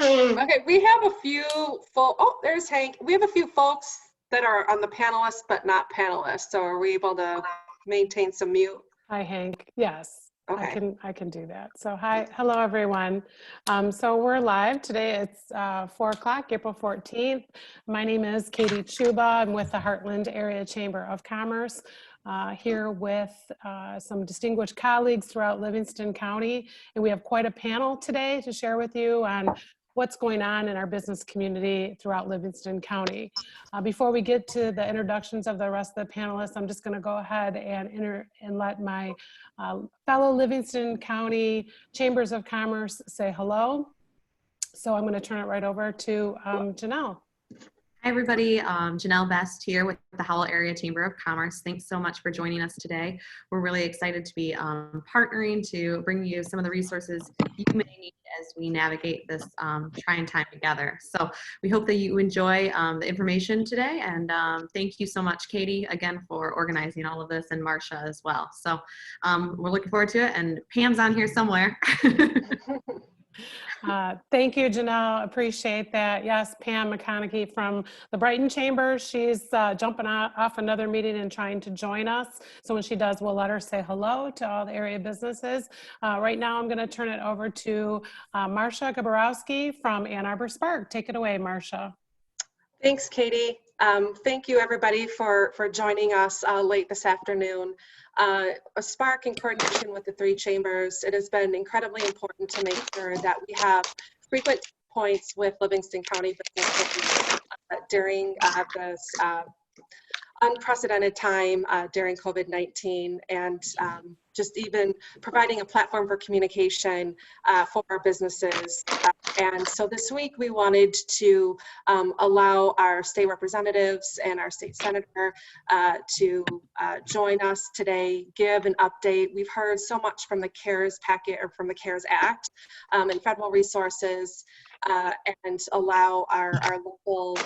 Okay, we have a few oh, there's Hank. We have a few folks that are on the panelists, but not panelists. So are we able to maintain some mute? Hi, Hank. Yes, Okay. I can do that. So hello, everyone. So we're live today. It's 4 o'clock, April 14th. My name is Katie Chuba. I'm with the Heartland Area Chamber of Commerce, here with some distinguished colleagues throughout Livingston County. And we have quite a panel today to share with you on what's going on in our business community throughout Livingston County. Before we get to the introductions of the rest of the panelists, I'm just going to go ahead and let my fellow Livingston County Chambers of Commerce say hello. So I'm going to turn it right over to Janelle. Hi everybody, Janelle Best here with the Howell Area Chamber of Commerce. Thanks so much for joining us today. We're really excited to be partnering to bring you some of the resources you may need as we navigate this trying time together. So we hope that you enjoy the information today, and thank you so much, Katie, again for organizing all of this, and Marcia as well. So we're looking forward to it, and Pam's on here somewhere. Thank you, Janelle. Appreciate that. Yes, Pam McConaughey from the Brighton Chamber. She's jumping off another meeting and trying to join us. So when she does, we'll let her say hello to all the area businesses. Right now, I'm going to turn it over to Marcia Gaborowski from Ann Arbor Spark. Take it away, Marcia. Thanks, Katie. Thank you, everybody, for joining us late this afternoon. A Spark in coordination with the three chambers, it has been incredibly important to make sure that we have frequent points with Livingston County businesses during this unprecedented time during COVID-19, and just even providing a platform for communication for our businesses. And so this week we wanted to allow our state representatives and our state senator to join us today, give an update. We've heard so much from the CARES packet, or from the CARES Act, and federal resources, and allow our local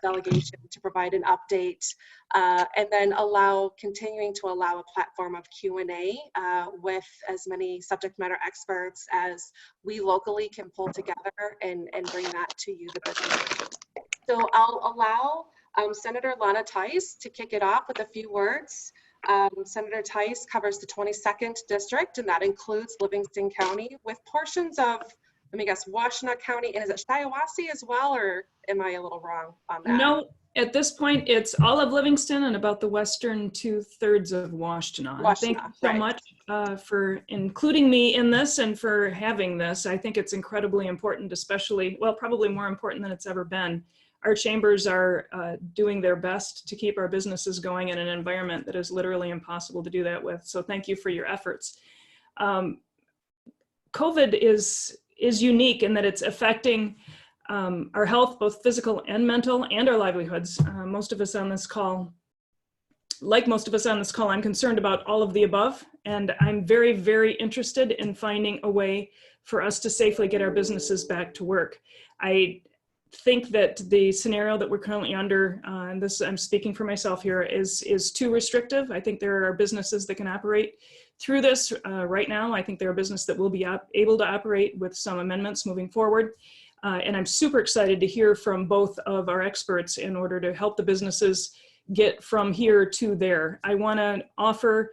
delegation to provide an update, and then continuing to allow a platform of Q&A with as many subject matter experts as we locally can pull together and bring that to you, the business. So I'll allow Senator Lana Theis to kick it off with a few words. Senator Theis covers the 22nd district, and that includes Livingston County, with portions of, let me guess, Washtenaw County, and is it Shiawassee as well, or am I a little wrong on that? No, at this point, it's all of Livingston and about the western 2/3 of Washtenaw. Thank you so much for including me in this and for having this. I think it's incredibly important, especially, well, probably more important than it's ever been. Our chambers are doing their best to keep our businesses going in an environment that is literally impossible to do that with. So thank you for your efforts. COVID is unique in that it's affecting our health, both physical and mental, and our livelihoods. Most of us on this call, I'm concerned about all of the above, and I'm very, very interested in finding a way for us to safely get our businesses back to work. I think that the scenario that we're currently under, and this, I'm speaking for myself here, is too restrictive. I think there are businesses that can operate through this right now. I think there are businesses that will be able to operate with some amendments moving forward. And I'm super excited to hear from both of our experts in order to help the businesses get from here to there. I want to offer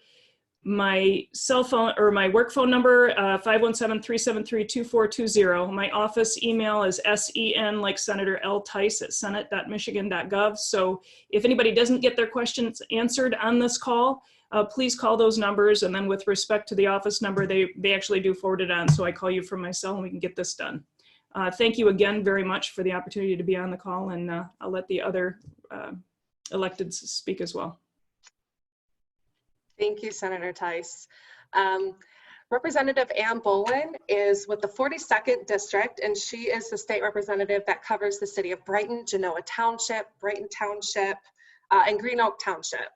my cell phone, or my work phone number, 517-373-2420. My office email is sen, like Senator L. Theis, at senate.michigan.gov. So if anybody doesn't get their questions answered on this call, please call those numbers. And then with respect to the office number, they actually do forward it on. So I call you from my cell and we can get this done. Thank you again very much for the opportunity to be on the call, and I'll let the other electeds speak as well. Thank you, Senator Theis. Representative Ann Bollin is with the 42nd district, and she is the state representative that covers the city of Brighton, Genoa Township, Brighton Township, and Green Oak Township.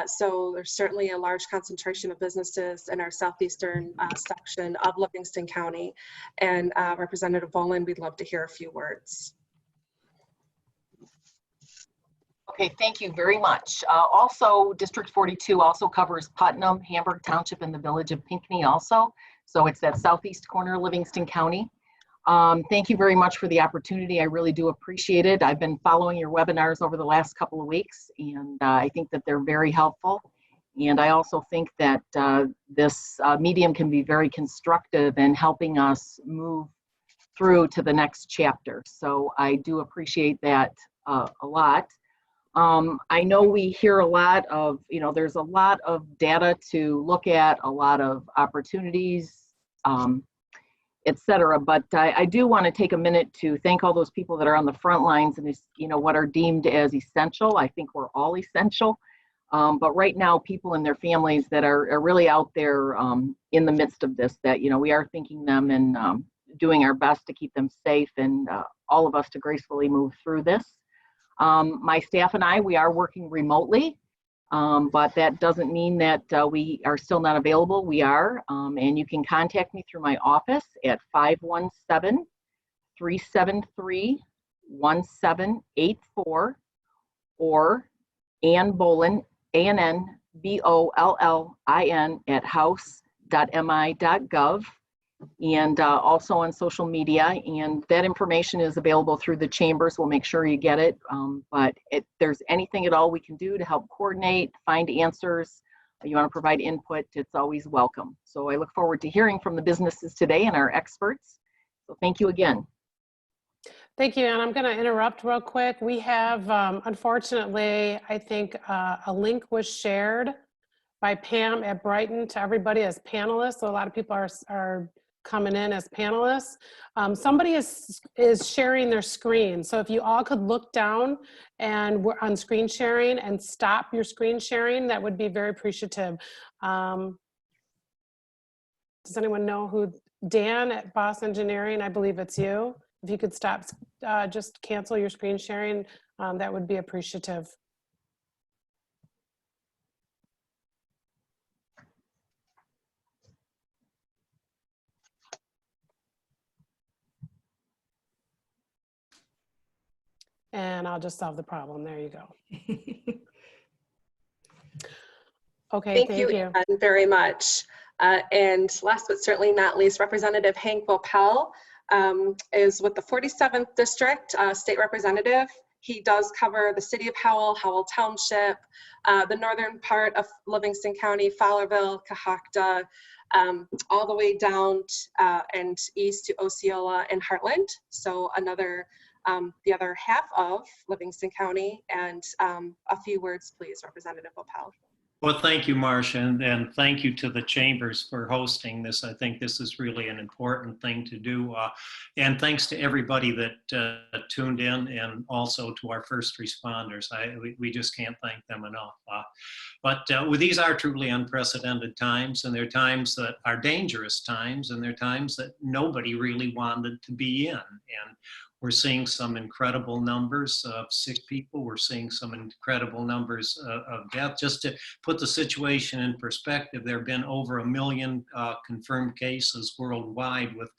So there's certainly a large concentration of businesses in our southeastern section of Livingston County. And Representative Bollin, we'd love to hear a few words. Okay, thank you very much. Also, District 42 also covers Putnam, Hamburg Township, and the village of Pinckney also. So it's that southeast corner of Livingston County. Thank you very much for the opportunity. I really do appreciate it. I've been following your webinars over the last couple of weeks, and I think that they're very helpful. And I also think that this medium can be very constructive in helping us move through to the next chapter. So I do appreciate that a lot. I know we hear a lot of, there's a lot of data to look at, a lot of opportunities, et cetera. But I do want to take a minute to thank all those people that are on the front lines and, what are deemed as essential. I think we're all essential. But right now, people and their families that are really out there in the midst of this, that, we are thinking them and doing our best to keep them safe and all of us to gracefully move through this. My staff and we are working remotely, but that doesn't mean that we are still not available. We are, and you can contact me through my office at 517-373-1784 or Ann Bollin, ANNBOLLIN at house.mi.gov. And also on social media, and that information is available through the chambers. We'll make sure you get it. But if there's anything at all we can do to help coordinate, find answers, you want to provide input, it's always welcome. So I look forward to hearing from the businesses today and our experts. So thank you again. Thank you, and I'm going to interrupt real quick. We have, unfortunately, I think a link was shared by Pam at Brighton to everybody as panelists. So a lot of people are coming in as panelists. Somebody is sharing their screen. So if you all could look down and we're on screen sharing and stop your screen sharing, that would be very appreciative. Does anyone know who? Dan at Boss Engineering, I believe it's you. If you could stop, just cancel your screen sharing, that would be appreciative. And I'll just solve the problem. There you go. Okay, thank you. Ann, very much. And last but certainly not least, Representative Hank Vaupel is with the 47th District State Representative. He does cover the city of Howell, Howell Township, the northern part of Livingston County, Fowlerville, Cohocton, all the way down and east to Osceola and Heartland. So another the other half of Livingston County, and a few words, please, Representative Vaupel. Well, thank you, Marcia, and thank you to the chambers for hosting this. I think this is really an important thing to do. And thanks to everybody that tuned in, and also to our first responders. We just can't thank them enough. But these are truly unprecedented times, and they're times that are dangerous times, and they're times that nobody really wanted to be in. And we're seeing some incredible numbers of sick people. We're seeing some incredible numbers of death. Just to put the situation in perspective, there have been over 1 million confirmed cases worldwide, with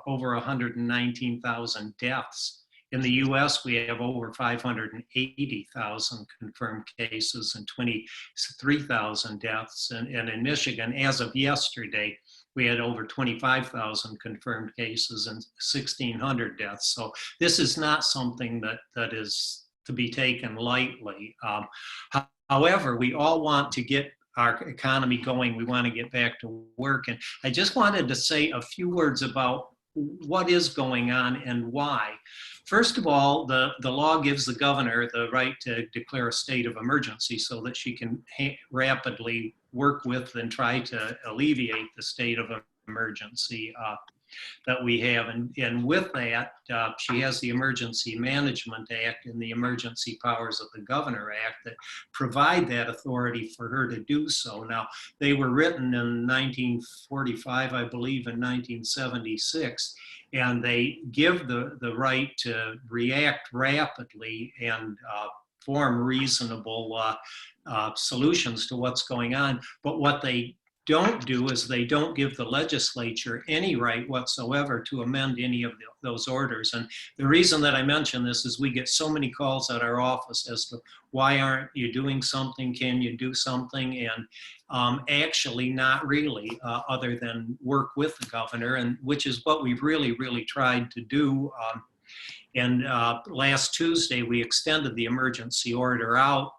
over 119,000 deaths. In the US, we have over 580,000 confirmed cases and 23,000 deaths. And in Michigan, as of yesterday, we had over 25,000 confirmed cases and 1,600 deaths. So this is not something that is to be taken lightly. However, we all want to get our economy going. We want to get back to work. And I just wanted to say a few words about what is going on and why. First of all, the law gives the governor the right to declare a state of emergency so that she can rapidly work with and try to alleviate the state of emergency that we have. And with that, she has the Emergency Management Act and the Emergency Powers of the Governor Act that provide that authority for her to do so. Now, they were written in 1945, I believe, in 1976, and they give the right to react rapidly and form reasonable solutions to what's going on. But what they don't do is they don't give the legislature any right whatsoever to amend any of those orders. And the reason that I mention this is we get so many calls at our office as to why aren't you doing something? Can you do something? And actually not really, other than work with the governor, and which is what we've really tried to do. And last Tuesday, we extended the emergency order out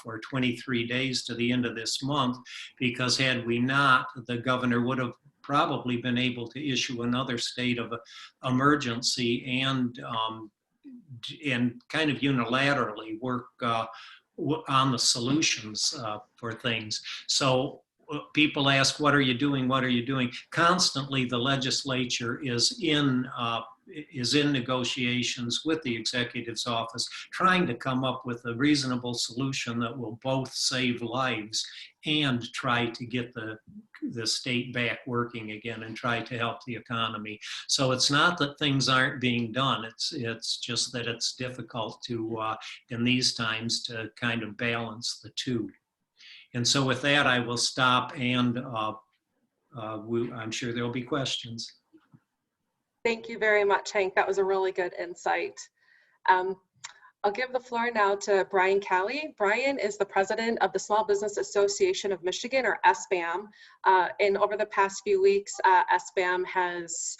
for 23 days to the end of this month, because had we not, the governor would have probably been able to issue another state of emergency and kind of unilaterally work on the solutions for things. So people ask, what are you doing? What are you doing? Constantly, the legislature is in negotiations with the executive's office, trying to come up with a reasonable solution that will both save lives and try to get the state back working again and try to help the economy. So it's not that things aren't being done. It's just that it's difficult to, in these times, to kind of balance the two. And so with that, I will stop, and I'm sure there'll be questions. Thank you very much, Hank. That was a really good insight. I'll give the floor now to Brian Calley. Brian is the president of the Small Business Association of Michigan, or SBAM. And over the past few weeks, SBAM has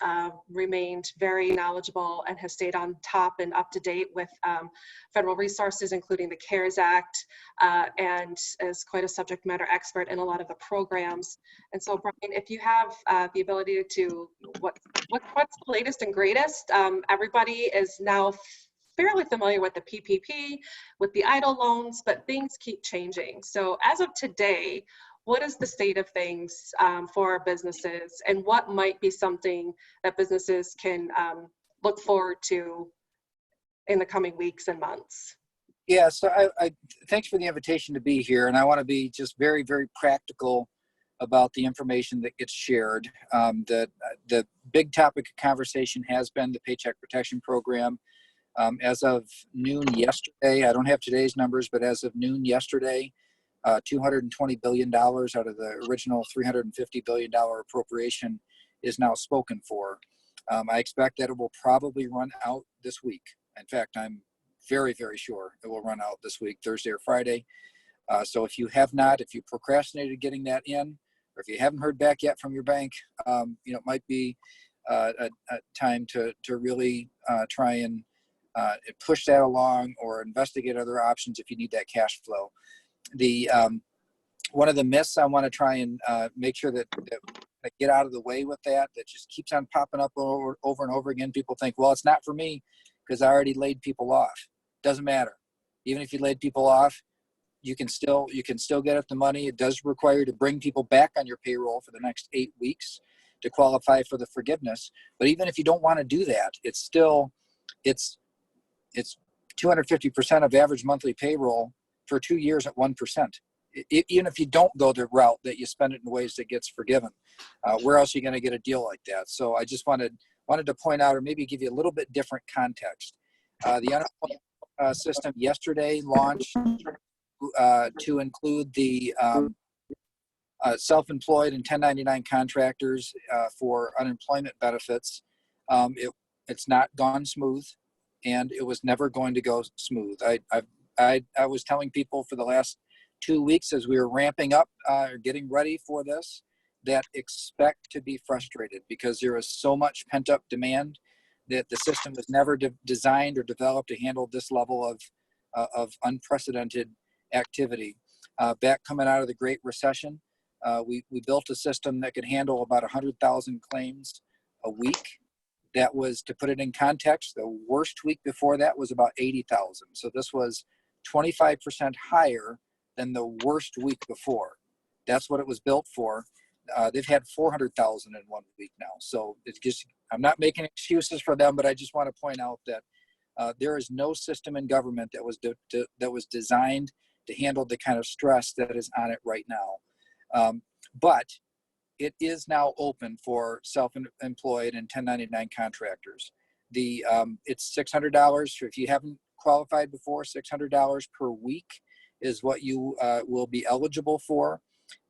remained very knowledgeable and has stayed on top and up to date with federal resources, including the CARES Act, and is quite a subject matter expert in a lot of the programs. And so, Brian, if you have the ability to, what's the latest and greatest? Everybody is now fairly familiar with the PPP, with the EIDL loans, but things keep changing. So as of today, what is the state of things for our businesses, and what might be something that businesses can look forward to in the coming weeks and months? Yeah, so I thanks for the invitation to be here, and I want to be just very practical about the information that gets shared. The big topic of conversation has been the Paycheck Protection Program. As of noon yesterday, I don't have today's numbers, but as of noon yesterday, $220 billion out of the original $350 billion appropriation is now spoken for. I expect that it will probably run out this week. In fact, I'm very sure it will run out this week, Thursday or Friday. So if you procrastinated getting that in, or if you haven't heard back yet from your bank, it might be a time to really try and push that along, or investigate other options if you need that cash flow. One of the myths I want to try and make sure that I get out of the way with that just keeps on popping up over and over again. People think, well, it's not for me because I already laid people off. Doesn't matter. Even if you laid people off, you can still get at the money. It does require you to bring people back on your payroll for the next 8 weeks to qualify for the forgiveness. But even if you don't want to do that, it's 250% of average monthly payroll for 2 years at 1%. Even if you don't go the route that you spend it in ways that gets forgiven, where else are you going to get a deal like that? So I just wanted to point out, or maybe give you a little bit different context. The unemployment system yesterday launched to include the self-employed and 1099 contractors for unemployment benefits. It's not gone smooth, and it was never going to go smooth. I was telling people for the last 2 weeks as we were ramping up, getting ready for this, that expect to be frustrated, because there is so much pent-up demand that the system was never designed or developed to handle this level of unprecedented activity. Back coming out of the Great Recession, we built a system that could handle about 100,000 claims a week. That was, to put it in context, the worst week before that was about 80,000. So this was 25% higher than the worst week before. That's what it was built for. They've had 400,000 in 1 week now. So it's just, I'm not making excuses for them, but I just want to point out that there is no system in government that was designed to handle the kind of stress that is on it right now. But it is now open for self-employed and 1099 contractors. It's $600 if you haven't qualified before. $600 per week is what you will be eligible for.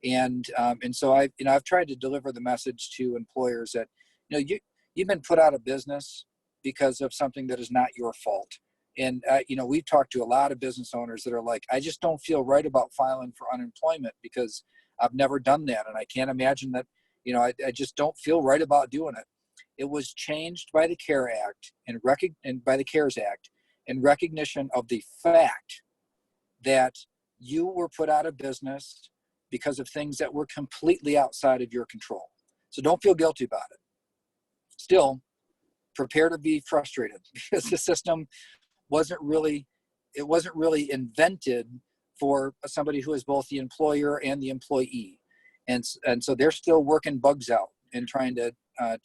And so I've tried to deliver the message to employers that, you've been put out of business because of something that is not your fault. And, we've talked to a lot of business owners that are like, I just don't feel right about filing for unemployment because I've never done that. And I can't imagine that, I just don't feel right about doing it. It was changed by the CARES Act and by the CARES Act in recognition of the fact that you were put out of business because of things that were completely outside of your control. So don't feel guilty about it. Still, prepare to be frustrated because the system wasn't really invented for somebody who is both the employer and the employee. And so they're still working bugs out and trying to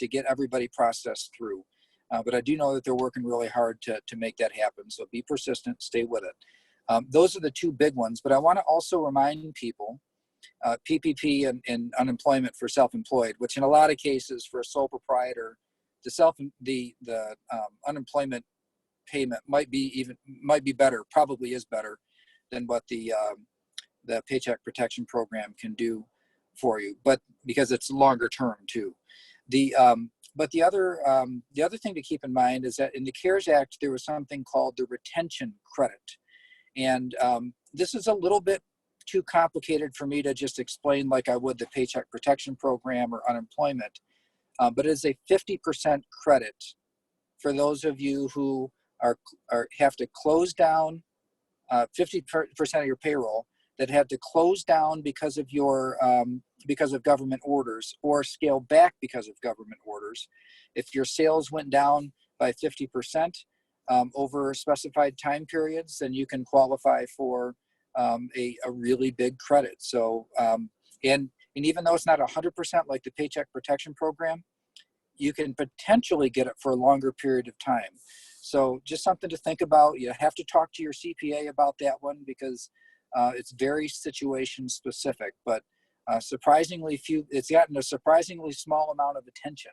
get everybody processed through. But I do know that they're working really hard to make that happen. So be persistent, stay with it. Those are the two big ones. But I want to also remind people, PPP and unemployment for self-employed, which in a lot of cases for a sole proprietor, the unemployment payment might be better, probably is better than what the Paycheck Protection Program can do for you, but because it's longer term too. But the other thing to keep in mind is that in the CARES Act, there was something called the retention credit. And this is a little bit too complicated for me to just explain like I would the Paycheck Protection Program or unemployment. But it is a 50% credit for those of you who have to close down 50% of your payroll that had to close down because of government orders or scale back because of government orders. If your sales went down by 50% over specified time periods, then you can qualify for a really big credit. So and even though it's not 100% like the Paycheck Protection Program, you can potentially get it for a longer period of time. So just something to think about. You have to talk to your CPA about that one because it's very situation specific, but surprisingly few, it's gotten a surprisingly small amount of attention.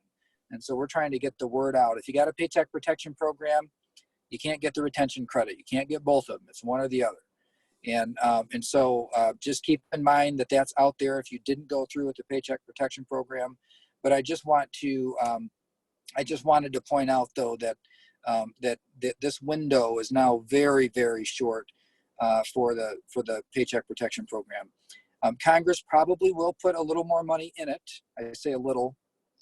And so we're trying to get the word out. If you got a Paycheck Protection Program, you can't get the retention credit. You can't get both of them. It's one or the other. And so just keep in mind that that's out there if you didn't go through with the Paycheck Protection Program. But I just wanted to point out though that that this window is now very, very short for the Paycheck Protection Program. Congress probably will put a little more money in it. I say a little,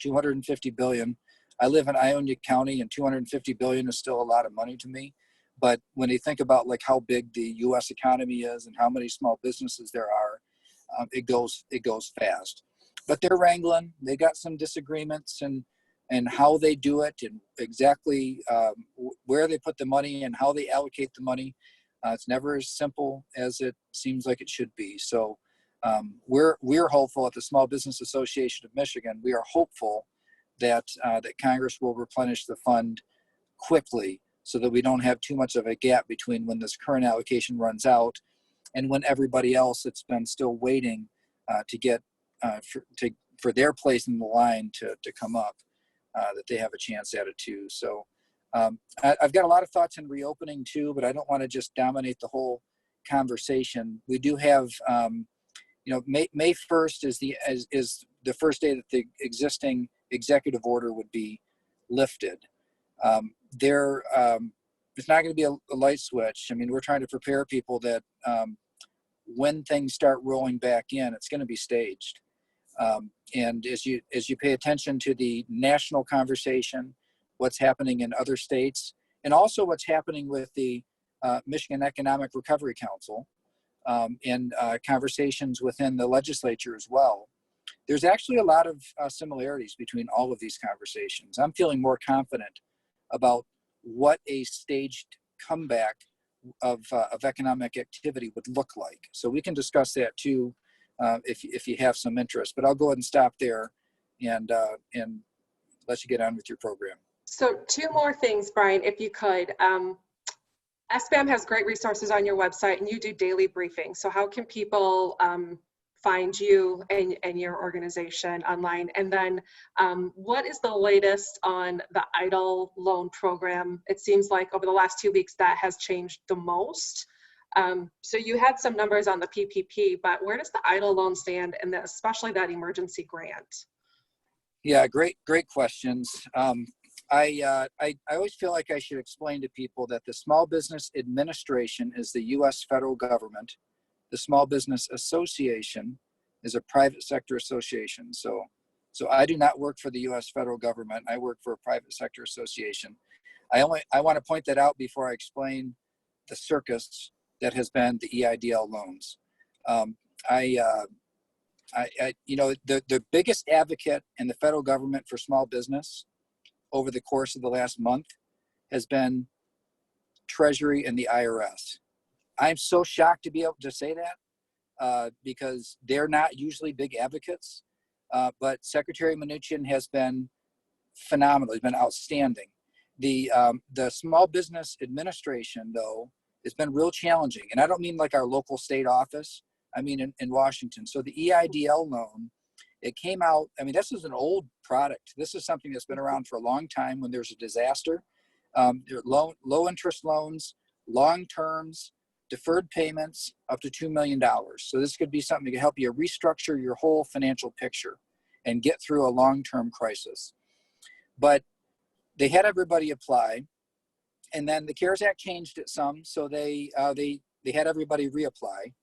$250 billion. I live in Ionia County, and $250 billion is still a lot of money to me. But when you think about like how big the U.S. economy is and how many small businesses there are, it goes fast. But they're wrangling. They got some disagreements and how they do it and exactly where they put the money and how they allocate the money. It's never as simple as it seems like it should be. So we're hopeful at the Small Business Association of Michigan. We are hopeful that Congress will replenish the fund quickly so that we don't have too much of a gap between when this current allocation runs out and when everybody else that's been still waiting to get for their place in the line to come up, that they have a chance at it too. So I've got a lot of thoughts in reopening too, but I don't want to just dominate the whole conversation. We do have, May 1st is the first day that the existing executive order would be lifted. It's not going to be a light switch. I mean, we're trying to prepare people that when things start rolling back in, it's going to be staged. And as you pay attention to the national conversation, what's happening in other states, and also what's happening with the Michigan Economic Recovery Council and conversations within the legislature as well, there's actually a lot of similarities between all of these conversations. I'm feeling more confident about what a staged comeback of economic activity would look like. So we can discuss that too if you have some interest. But I'll go ahead and stop there and let you get on with your program. So 2 more things, Brian, if you could. SBAM has great resources on your website, and you do daily briefings. So how can people find you and your organization online? And then what is the latest on the EIDL loan program? It seems like over the last 2 weeks that has changed the most. So you had some numbers on the PPP, but where does the idle loan stand, and especially that emergency grant? Yeah, great questions. I always feel like I should explain to people that the Small Business Administration is the U.S. federal government. The Small Business Association is a private sector association. So I do not work for the U.S. federal government. I work for a private sector association. I want to point that out before I explain the circus that has been the EIDL loans. The biggest advocate in the federal government for small business over the course of the last month has been Treasury and the IRS. I'm so shocked to be able to say that because they're not usually big advocates, but Secretary Mnuchin has been phenomenal. He's been outstanding. The Small Business Administration, though, has been real challenging. And I don't mean like our local state office. I mean in Washington. So the EIDL loan, it came out, I mean, this is an old product. This is something that's been around for a long time when there's a disaster. Low interest loans, long terms, deferred payments up to $2 million. So this could be something that can help you restructure your whole financial picture and get through a long-term crisis. But they had everybody apply, and then the CARES Act changed it some, so they had everybody reapply,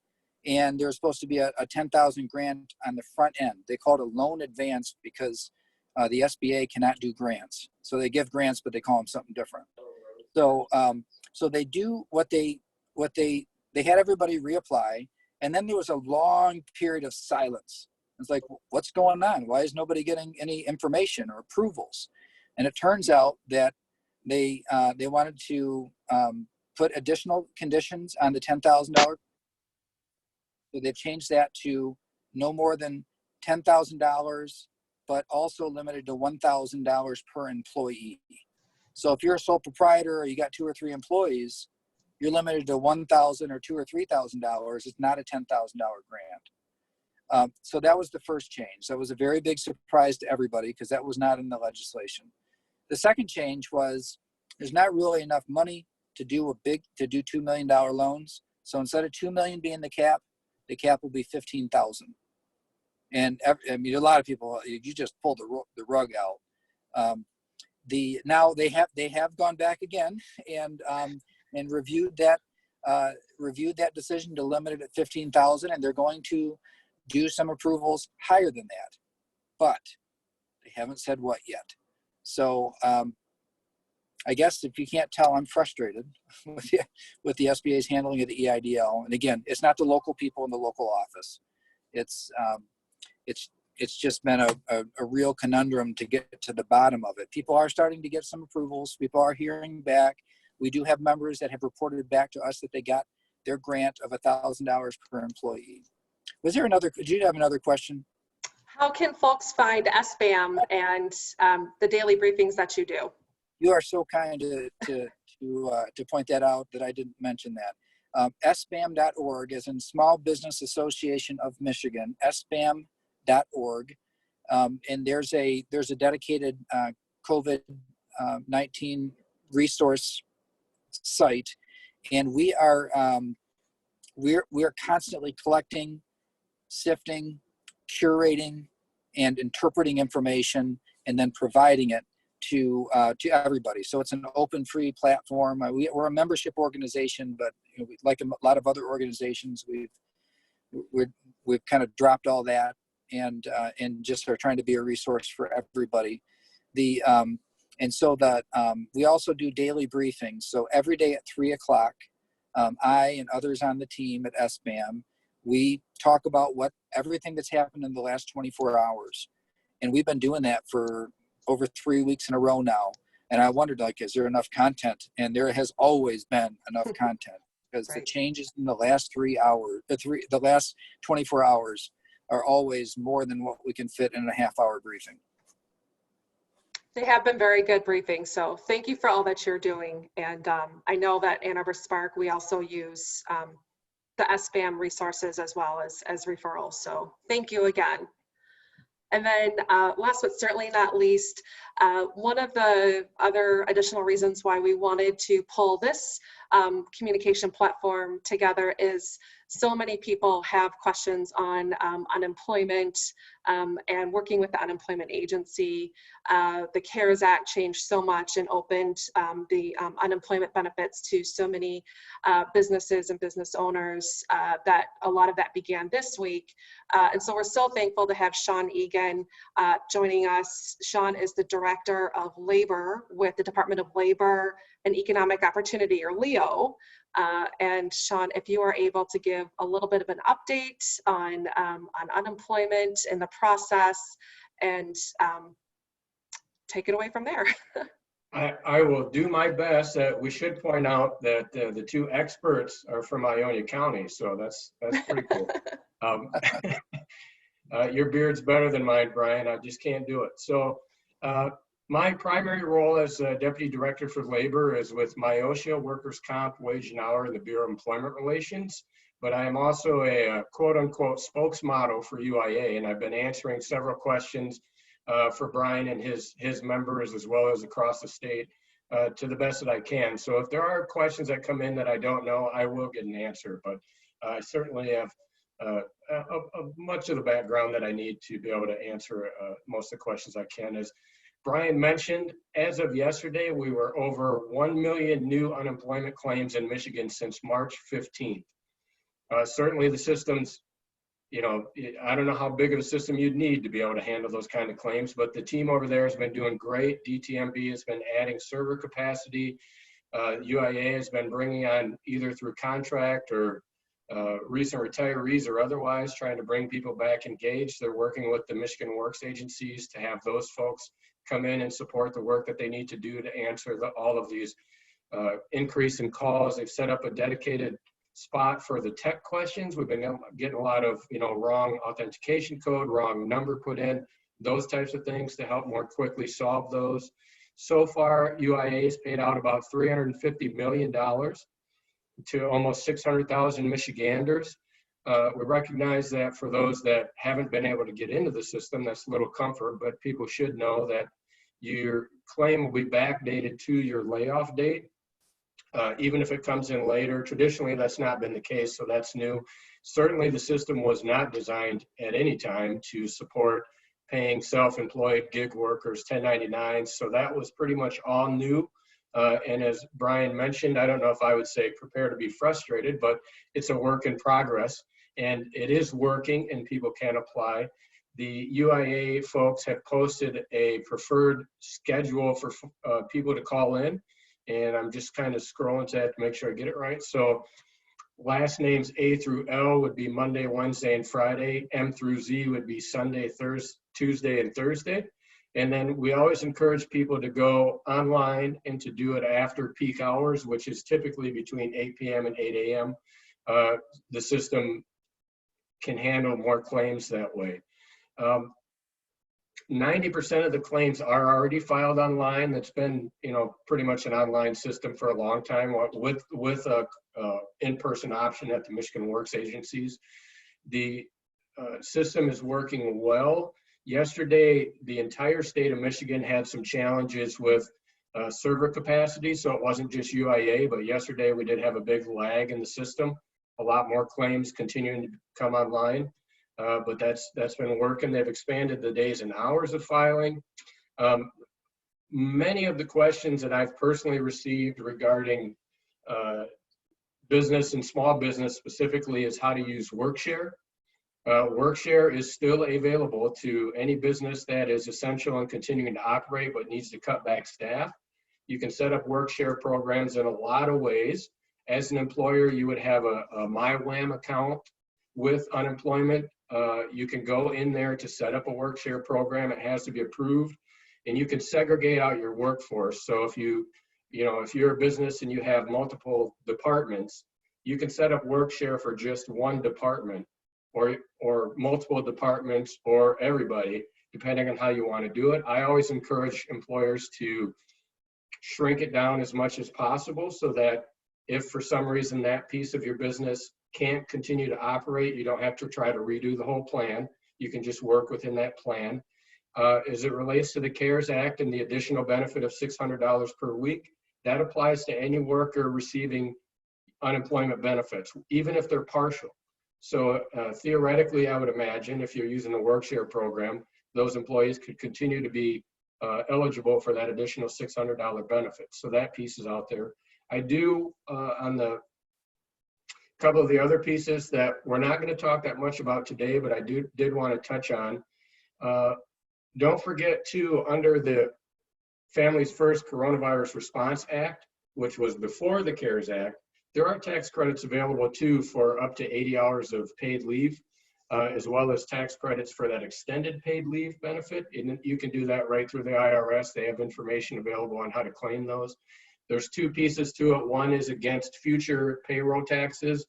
and there was supposed to be a $10,000 grant on the front end. They called it a loan advance because the SBA cannot do grants. So they give grants, but they call them something different. So they do what they had everybody reapply, and then there was a long period of silence. It's like, what's going on? Why is nobody getting any information or approvals? And it turns out that they wanted to put additional conditions on the $10,000. So they've changed that to no more than $10,000, but also limited to $1,000 per employee. So if you're a sole proprietor or you got 2 or 3 employees, you're limited to $1,000 or $2,000 or $3,000. It's not a $10,000 grant. So that was the first change. That was a very big surprise to everybody because that was not in the legislation. The second change was there's not really enough money to do $2 million loans. So instead of $2 million being the cap will be $15,000. And I mean, a lot of people, you just pulled the rug out. Now they have gone back again and reviewed that decision to limit it at $15,000, and they're going to do some approvals higher than that, but they haven't said what yet. So I guess if you can't tell, I'm frustrated with the SBA's handling of the EIDL. And again, it's not the local people in the local office. It's just been a real conundrum to get to the bottom of it. People are starting to get some approvals. People are hearing back. We do have members that have reported back to us that they got their grant of $1,000 per employee. Did you have another question? How can folks find SBAM and the daily briefings that you do? You are so kind to point that out that I didn't mention that. SBAM.org is in Small Business Association of Michigan, SBAM.org. And there's a dedicated COVID-19 resource site, and we're constantly collecting, sifting, curating, and interpreting information, and then providing it to everybody. So it's an open, free platform. We're a membership organization, but like a lot of other organizations, we've kind of dropped all that and just are trying to be a resource for everybody. And so that we also do daily briefings. So every day at 3:00, I and others on the team at SBAM, we talk about everything that's happened in the last 24 hours. And we've been doing that for over 3 weeks in a row now. And I wondered, is there enough content? And there has always been enough content because the changes in the last the last 24 hours are always more than what we can fit in a half-hour briefing. They have been very good briefings, so thank you for all that you're doing. And I know that Ann Arbor Spark, we also use the SBAM resources as well as referrals. So thank you again. And then last but certainly not least, One of the other additional reasons why we wanted to pull this communication platform together is so many people have questions on unemployment and working with the unemployment agency. The CARES Act changed so much and opened the unemployment benefits to so many businesses and business owners that a lot of that began this week. And so we're so thankful to have Sean Egan joining us. Sean is the Director of Labor with the Department of Labor and Economic Opportunity, or LEO. And Sean, if you are able to give a little bit of an update on unemployment and the process, and take it away from there. I will do my best. We should point out that the two experts are from Ionia County, so that's pretty cool. Your beard's better than mine, Brian. I just can't do it. So my primary role as Deputy Director for Labor is with MIOSHA, Workers' Comp, Wage and Hour, and the Bureau of Employment Relations. But I am also a quote-unquote spokesmodel for UIA, and I've been answering several questions for Brian and his members, as well as across the state, to the best that I can. So if there are questions that come in that I don't know, I will get an answer. But I certainly have much of the background that I need to be able to answer most of the questions I can. As Brian mentioned, as of yesterday, we were over 1 million new unemployment claims in Michigan since March 15th. Certainly the systems, you know, I don't know how big of a system you'd need to be able to handle those kind of claims, but the team over there has been doing great. DTMB has been adding server capacity. UIA has been bringing on, either through contract or recent retirees or otherwise, trying to bring people back engaged. They're working with the Michigan Works agencies to have those folks come in and support the work that they need to do to answer all of these increase in calls. They've set up a dedicated spot for the tech questions. We've been getting a lot of, you know, wrong authentication code, wrong number put in, those types of things to help more quickly solve those. So far, UIA has paid out about $350 million to almost 600,000 Michiganders. We recognize that for those that haven't been able to get into the system, that's little comfort, but people should know that your claim will be backdated to your layoff date. Even if it comes in later. Traditionally, that's not been the case, so that's new. Certainly, the system was not designed at any time to support paying self-employed gig workers 1099s, so that was pretty much all new. And as Brian mentioned, I don't know if I would say prepare to be frustrated, but it's a work in progress, and it is working, and people can apply. The UIA folks have posted a preferred schedule for people to call in. And I'm just kind of scrolling to that to make sure I get it right. So last names A through L would be Monday, Wednesday, and Friday. M through Z would be Sunday, Tuesday, and Thursday. And then we always encourage people to go online and to do it after peak hours, which is typically between 8 p.m. and 8 a.m. The system can handle more claims that way. 90% of the claims are already filed online. That's been, you know, pretty much an online system for a long time with a in-person option at the Michigan Works agencies. The system is working well. Yesterday, the entire state of Michigan had some challenges with server capacity, so it wasn't just UIA, but yesterday we did have a big lag in the system. A lot more claims continuing to come online. But that's been working. They've expanded the days and hours of filing. Many of the questions that I've personally received regarding business and small business specifically is how to use WorkShare. WorkShare is still available to any business that is essential and continuing to operate but needs to cut back staff. You can set up WorkShare programs in a lot of ways. As an employer, you would have a MyWham account with unemployment. You can go in there to set up a WorkShare program. It has to be approved, and you can segregate out your workforce. So if if you're a business and you have multiple departments, you can set up WorkShare for just one department or multiple departments or everybody, depending on how you want to do it. I always encourage employers to shrink it down as much as possible so that if for some reason that piece of your business can't continue to operate, you don't have to try to redo the whole plan. You can just work within that plan. As it relates to the CARES Act and the additional benefit of $600 per week, that applies to any worker receiving unemployment benefits, even if they're partial. So theoretically, I would imagine if you're using the work-share program, those employees could continue to be eligible for that additional $600 benefit. So that piece is out there. I do, on the couple of the other pieces that we're not going to talk that much about today, but I did want to touch on. Don't forget too, under the Families First Coronavirus Response Act, which was before the CARES Act, there are tax credits available too for up to 80 hours of paid leave, as well as tax credits for that extended paid leave benefit. And you can do that right through the IRS. They have information available on how to claim those. There's two pieces to it. One is against future payroll taxes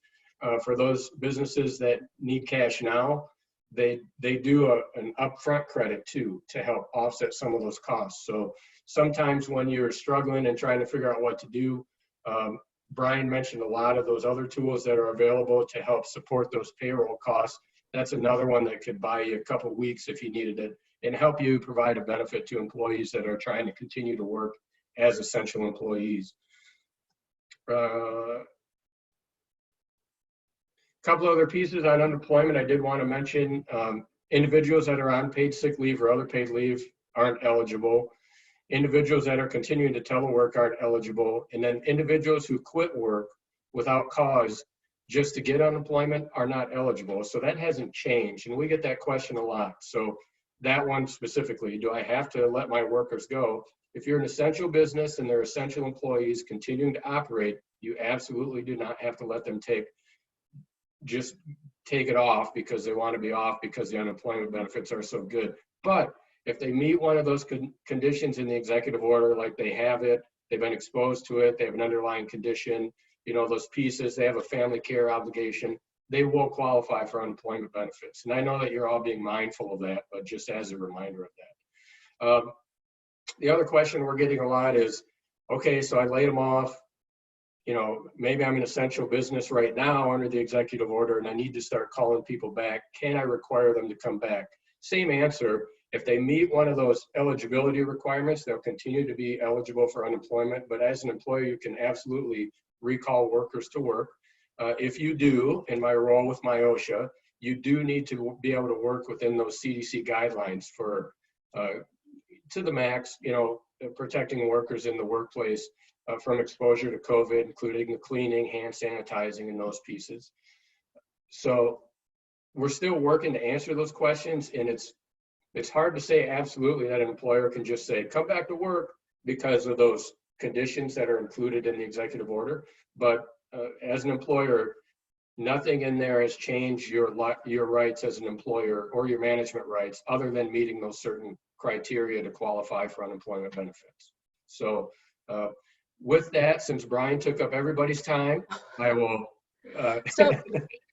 for those businesses that need cash now. They do an upfront credit too to help offset some of those costs. So sometimes when you're struggling and trying to figure out what to do, Brian mentioned a lot of those other tools that are available to help support those payroll costs. That's another one that could buy you a couple of weeks if you needed it and help you provide a benefit to employees that are trying to continue to work as essential employees. Couple other pieces on unemployment I did want to mention. Individuals that are on paid sick leave or other paid leave aren't eligible. Individuals that are continuing to telework aren't eligible. And then individuals who quit work without cause just to get unemployment are not eligible. So that hasn't changed. And we get that question a lot. So that one specifically, do I have to let my workers go? If you're an essential business and they're essential employees continuing to operate, you absolutely do not have to let them just take it off because they want to be off because the unemployment benefits are so good. But if they meet one of those conditions in the executive order, like they have it, they've been exposed to it, they have an underlying condition, you know, those pieces, they have a family care obligation, they will qualify for unemployment benefits. And I know that you're all being mindful of that, but just as a reminder of that. The other question we're getting a lot is, okay, so I laid them off, you know, maybe I'm an essential business right now under the executive order and I need to start calling people back. Can I require them to come back? Same answer. If they meet one of those eligibility requirements, they'll continue to be eligible for unemployment. But as an employer, you can absolutely recall workers to work. If you do, in my role with my OSHA, you do need to be able to work within those CDC guidelines for, to the max, you know, protecting workers in the workplace from exposure to COVID, including the cleaning, hand sanitizing, and those pieces. So we're still working to answer those questions, and it's hard to say absolutely that an employer can just say, come back to work because of those conditions that are included in the executive order. But as an employer, nothing in there has changed your rights as an employer or your management rights other than meeting those certain criteria to qualify for unemployment benefits. So with that, since Brian took up everybody's time, I will. So,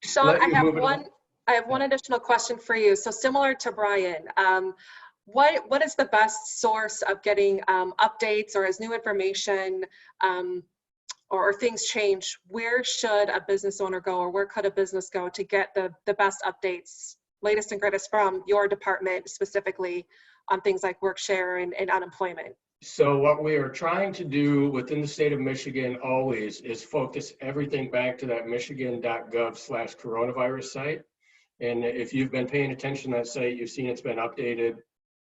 Sean, I have one additional question for you. So similar to Brian, what is the best source of getting updates, or as new information or things change, where should a business owner go, or where could a business go to get the best updates, latest and greatest from your department specifically on things like work-share and unemployment? So what we are trying to do within the state of Michigan always is focus everything back to that michigan.gov/coronavirus site. And if you've been paying attention to that site, you've seen it's been updated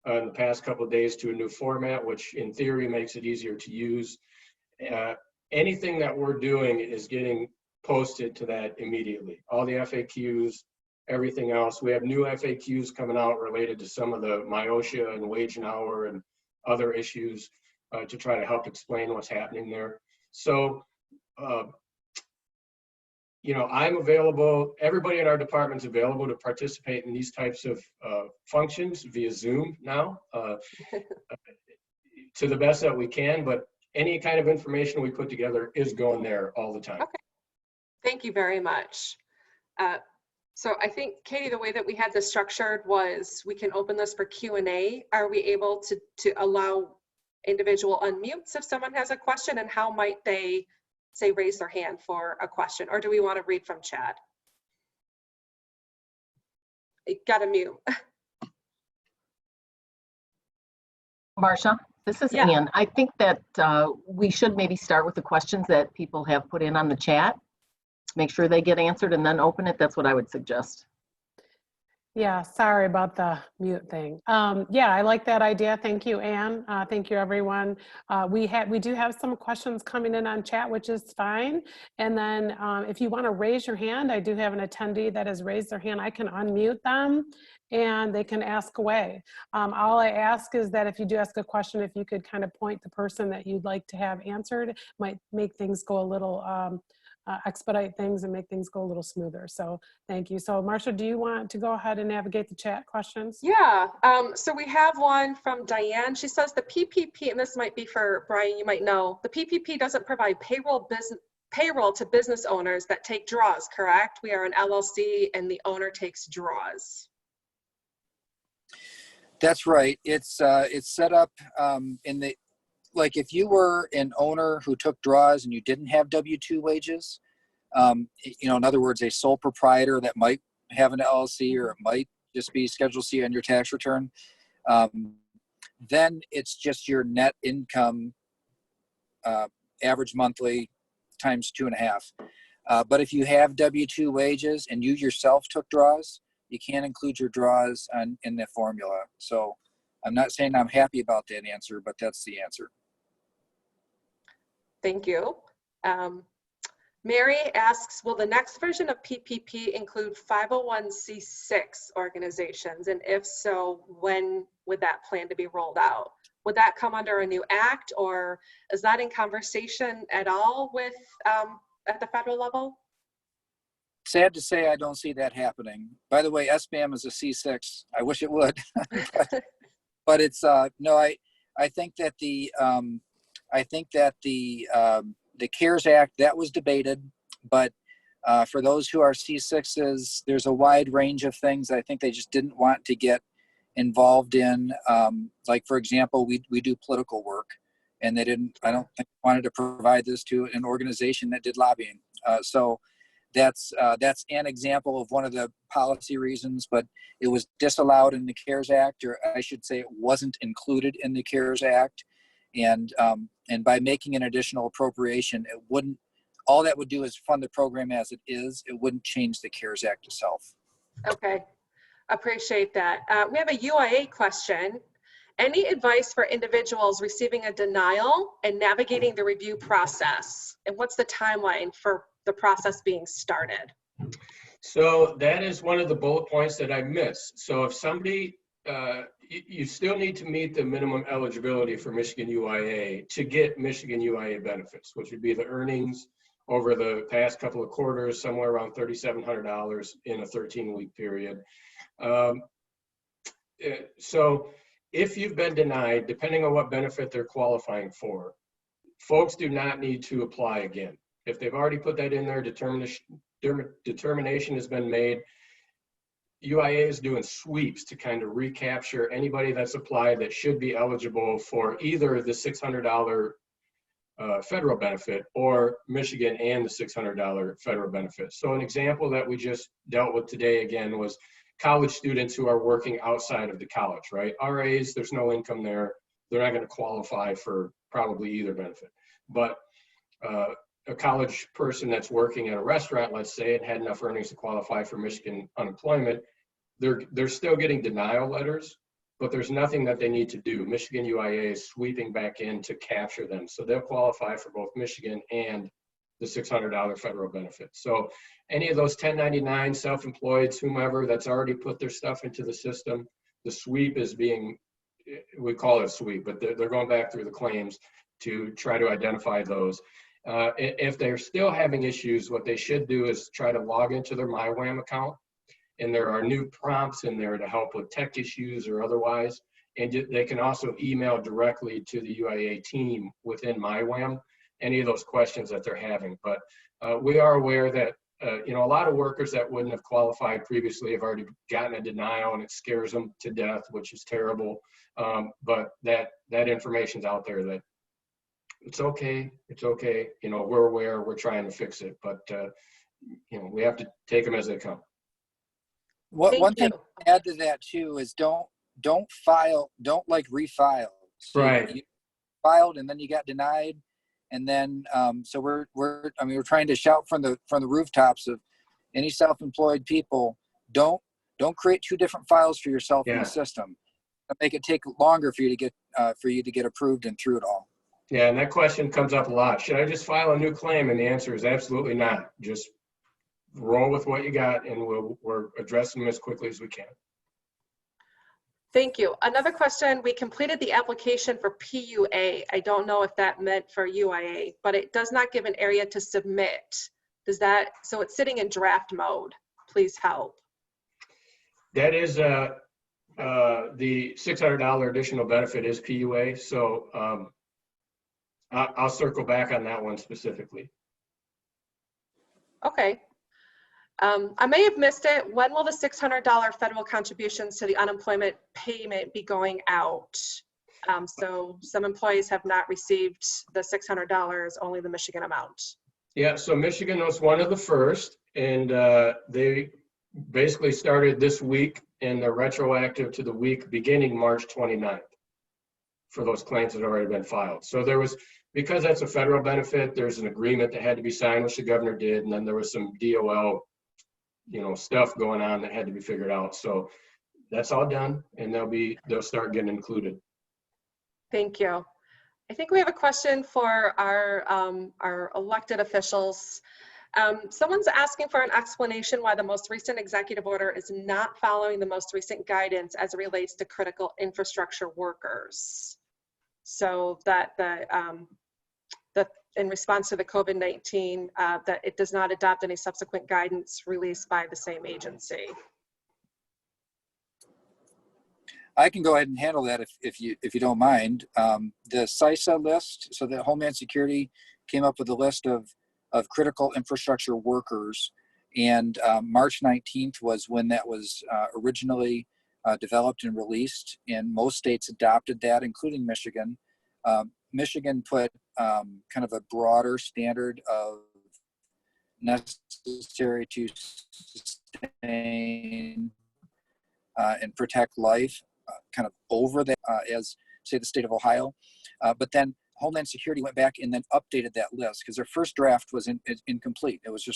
in the past couple of days to a new format, which in theory makes it easier to use. Anything that we're doing is getting posted to that immediately. All the FAQs, everything else. We have new FAQs coming out related to some of the MyOSHA and wage and hour and other issues to try to help explain what's happening there. So, you know, I'm available, everybody in our department's available to participate in these types of functions via Zoom now, to the best that we can, but any kind of information we put together is going there all the time. Okay, thank you very much. So I think, Katie, the way that we had this structured was we can open this for Q&A. Are we able to allow individual unmutes if someone has a question, and how might they say raise their hand for a question, or do we want to read from chat? You got to mute. Marcia, this is Yeah. Ann. I think that we should maybe start with the questions that people have put in on the chat. Make sure they get answered and then open it. That's what I would suggest. Yeah, sorry about the mute thing. Yeah, I like that idea. Thank you, Anne. Thank you, everyone. We do have some questions coming in on chat, which is fine. And then if you want to raise your hand, I do have an attendee that has raised their hand. I can unmute them and they can ask away. All I ask is that if you do ask a question, if you could kind of point the person that you'd like to have answered, might make things go a little expedite things and make things go a little smoother. So thank you. So Marcia, do you want to go ahead and navigate the chat questions? Yeah, so we have one from Diane. She says the PPP, and this might be for Brian, you might know, the PPP doesn't provide payroll to business owners that take draws, correct? We are an LLC and the owner takes draws. That's right. It's set up like if you were an owner who took draws and you didn't have W-2 wages, in other words, a sole proprietor that might have an LLC or it might just be Schedule C on your tax return, then it's just your net income average monthly times 2.5. But if you have W-2 wages and you yourself took draws, you can't include your draws in the formula. So I'm not saying I'm happy about that answer, but that's the answer. Thank you. Mary asks, will the next version of PPP include 501c6 organizations? And if so, when would that plan to be rolled out? Would that come under a new act, or is that in conversation at all with at the federal level? Sad to say, I don't see that happening. By the way, SBAM is a C6. I wish it would, but it's no. I think that the CARES Act, that was debated, but for those who are C6s, there's a wide range of things I think they just didn't want to get involved in. Like, for example, we do political work, and I don't think they wanted to provide this to an organization that did lobbying. So that's an example of one of the policy reasons, but it was disallowed in the CARES Act, or I should say it wasn't included in the CARES Act. And by making an additional appropriation, it wouldn't, all that would do is fund the program as it is. It wouldn't change the CARES Act itself. Okay, appreciate that. We have a UIA question. Any advice for individuals receiving a denial and navigating the review process? And what's the timeline for the process being started? So that is one of the bullet points that I missed. So if somebody, you still need to meet the minimum eligibility for Michigan UIA to get Michigan UIA benefits, which would be the earnings over the past couple of quarters, somewhere around $3,700 in a 13-week period. So if you've been denied, depending on what benefit they're qualifying for, folks do not need to apply again. If they've already put that in there, determination has been made. UIA is doing sweeps to kind of recapture anybody that's applied that should be eligible for either the $600 federal benefit or Michigan and the $600 federal benefit. So an example that we just dealt with today again was college students who are working outside of the college, right? RAs, there's no income there. They're not going to qualify for probably either benefit. But a college person that's working at a restaurant, let's say, and had enough earnings to qualify for Michigan unemployment, they're still getting denial letters, but there's nothing that they need to do. Michigan UIA is sweeping back in to capture them. So they'll qualify for both Michigan and the $600 federal benefit. So any of those 1099 self-employeds, whomever that's already put their stuff into the system, the sweep is being, we call it a sweep, but they're going back through the claims to try to identify those. If they're still having issues, what they should do is try to log into their MyWham account. And there are new prompts in there to help with tech issues or otherwise. And they can also email directly to the UIA team within MyWham, any of those questions that they're having. But we are aware that, a lot of workers that wouldn't have qualified previously have already gotten a denial, and it scares them to death, which is terrible. But that information's out there that it's okay. It's okay. We're aware, we're trying to fix it, but we have to take them as they come. One thing to add to that too is don't refile. So Right. you filed and then you got denied. And then, so we're trying to shout from the rooftops of any self-employed people, don't create two different files for yourself in Yeah. the system. Make it take longer for you to get approved and through it all. Yeah, and that question comes up a lot. Should I just file a new claim? And the answer is absolutely not. Just roll with what you got, and we're addressing them as quickly as we can. Thank you. Another question, we completed the application for PUA. I don't know if that meant for UIA, but it does not give an area to submit. So it's sitting in draft mode. Please help. That is the $600 additional benefit is PUA. So I'll circle back on that one specifically. Okay. I may have missed it. When will the $600 federal contributions to the unemployment payment be going out? So some employees have not received the $600, only the Michigan amount. Yeah, so Michigan was one of the first, and they basically started this week, and they're retroactive to the week beginning March 29th for those claims that have already been filed. So there was, because that's a federal benefit, there's an agreement that had to be signed, which the governor did, and then there was some DOL, stuff going on that had to be figured out. So that's all done, and they'll start getting included. Thank you. I think we have a question for our elected officials. Someone's asking for an explanation why the most recent executive order is not following the most recent guidance as it relates to critical infrastructure workers. So that in response to the COVID-19, that it does not adopt any subsequent guidance released by the same agency. I can go ahead and handle that if you don't mind. The CISA list, so the Homeland Security came up with a list of critical infrastructure workers, and March 19th was when that was originally developed and released, and most states adopted that, including Michigan. Michigan put kind of a broader standard of necessary to sustain and protect life kind of over that as, say, the state of Ohio. But then Homeland Security went back and then updated that list because their first draft was incomplete. It was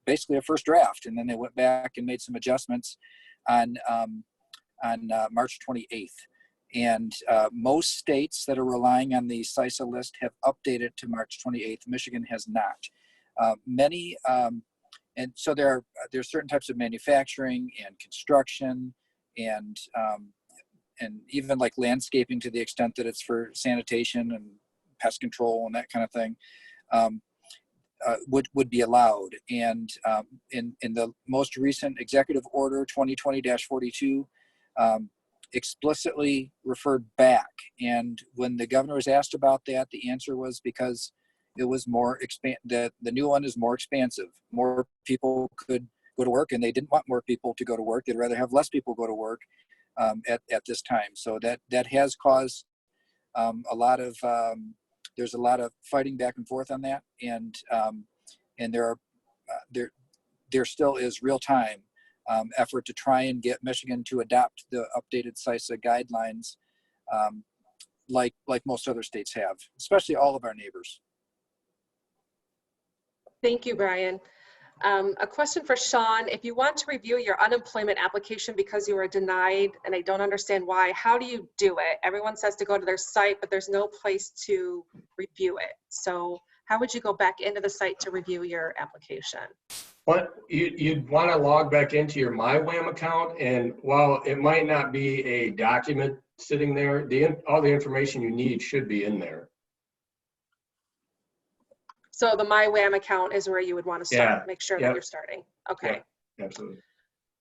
basically a first draft, and then they went back and made some adjustments on March 28th. And most states that are relying on the CISA list have updated to March 28th. Michigan has not. And so there are certain types of manufacturing and construction and even like landscaping to the extent that it's for sanitation and pest control and that kind of thing would be allowed. And in the most recent executive order 2020-42, explicitly referred back. And when the governor was asked about that, the answer was because it was more the new one is more expansive. More people could go to work, and they didn't want more people to go to work. They'd rather have less people go to work at this time. So that has caused a lot of there's a lot of fighting back and forth on that, and there still is real time effort to try and get Michigan to adopt the updated CISA guidelines, like most other states have, especially all of our neighbors. Thank you, Brian. A question for Sean. If you want to review your unemployment application because you were denied, and I don't understand why, how do you do it? Everyone says to go to their site, but there's no place to review it. So how would you go back into the site to review your application? You'd want to log back into your MyWham account, and while it might not be a document sitting there, all the information you need should be in there. So the MyWham account is where you would want to start. Yeah. Make sure that you're starting. Okay. Yeah, absolutely.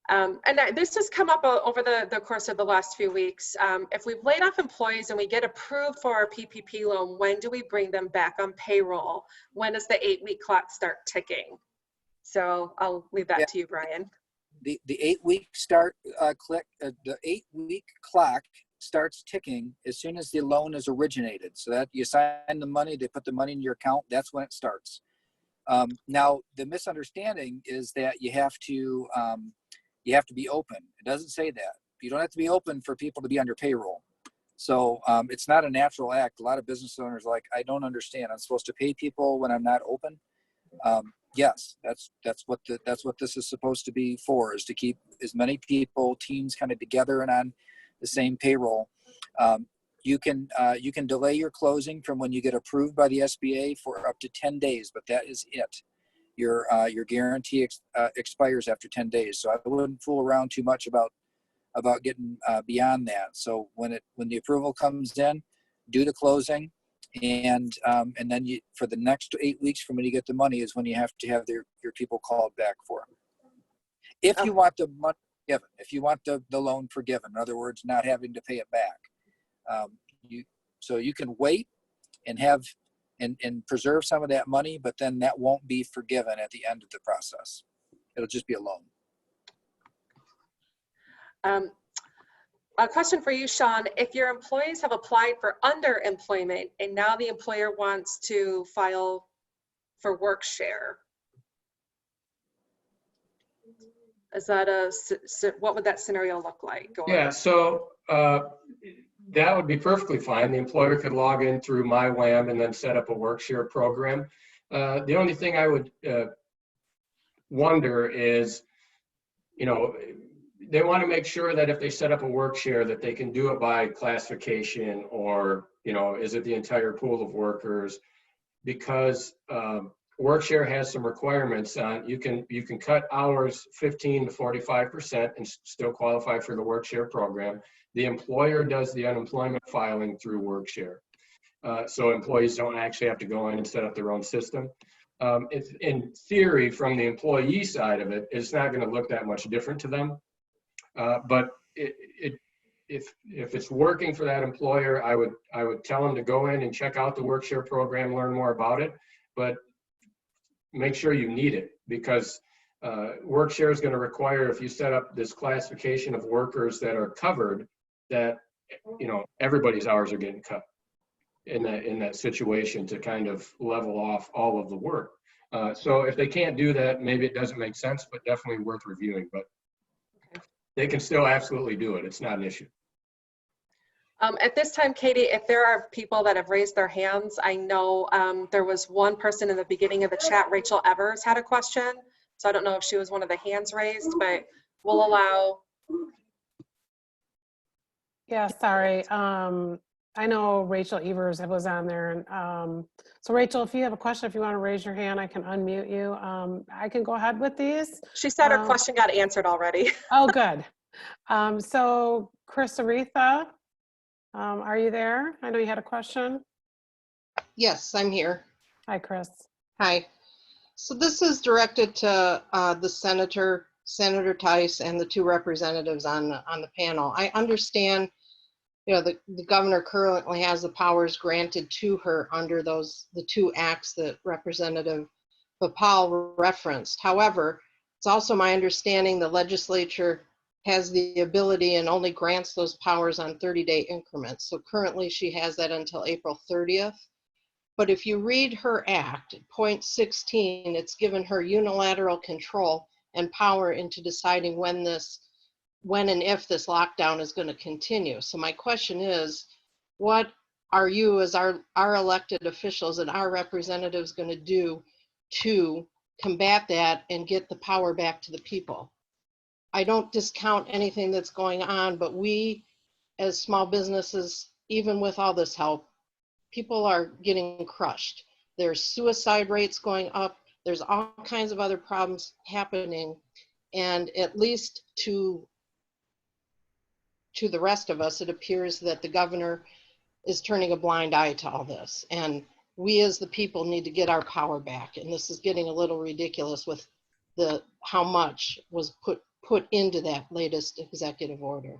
And this has come up over the course of the last few weeks. If we've laid off employees and we get approved for our PPP loan, when do we bring them back on payroll? When does the 8-week clock start ticking? So I'll leave that to you, Brian. The 8-week the 8-week clock starts ticking as soon as the loan is originated. So that you sign the money, they put the money in your account, that's when it starts. Now the misunderstanding is that you have to be open. It doesn't say that. You don't have to be open for people to be on your payroll. So it's not a natural act. A lot of business owners are like, I don't understand. I'm supposed to pay people when I'm not open. Yes, that's what this is supposed to be for, is to keep as many people, teams kind of together and on the same payroll. You can delay your closing from when you get approved by the SBA for up to 10 days, but that is it. Your guarantee expires after 10 days. So I wouldn't fool around too much about getting beyond that. So when the approval comes in, do the closing, and then for the next 8 weeks from when you get the money is when you have to have your people called back for. If you want the money given, if you want the loan forgiven, in other words, not having to pay it back, so you can wait and have and preserve some of that money, but then that won't be forgiven at the end of the process. It'll just be a loan. A question for you, Sean. If your employees have applied for underemployment and now the employer wants to file for work share, is that what would that scenario look like? Yeah, so that would be perfectly fine. The employer could log in through MyWham and then set up a work share program. The only thing I would wonder is, they want to make sure that if they set up a work share that they can do it by classification, or, is it the entire pool of workers? Because work share has some requirements on, you can cut hours 15 to 45% and still qualify for the work share program. The employer does the unemployment filing through work share. So employees don't actually have to go in and set up their own system. It's, in theory, from the employee side of it, it's not going to look that much different to them. But if it's working for that employer, I would tell them to go in and check out the work share program, learn more about it, but make sure you need it, because work share is going to require, if you set up this classification of workers that are covered, that everybody's hours are getting cut in that situation to kind of level off all of the work. So if they can't do that, maybe it doesn't make sense, but definitely worth reviewing. But they can still absolutely do it. It's not an issue. At this time, Katie, if there are people that have raised their hands, I know there was one person in the beginning of the chat, Rachel Evers, had a question. So I don't know if she was one of the hands raised, but we'll allow. Yeah, sorry. I know Rachel Evers was on there. And so Rachel, if you have a question, if you want to raise your hand, I can unmute you. I can go ahead with these. She said her question got answered already. Oh, good. So Chris Aretha, are you there? I know you had a question. Yes, I'm here. Hi, Chris. Hi. So this is directed to the Senator Theis and the two representatives on the panel. I understand, the governor currently has the powers granted to her under the two acts that Representative Vaupel referenced. However, it's also my understanding the legislature has the ability and only grants those powers on 30-day increments. So currently she has that until April 30th. But if you read her act, point 16, it's given her unilateral control and power into deciding when and if this lockdown is going to continue. So my question is, what are you as our elected officials and our representatives going to do to combat that and get the power back to the people? I don't discount anything that's going on, but we as small businesses, even with all this help, people are getting crushed. There's suicide rates going up. There's all kinds of other problems happening. And at least to the rest of us, it appears that the governor is turning a blind eye to all this. And we as the people need to get our power back. And this is getting a little ridiculous with how much was put into that latest executive order.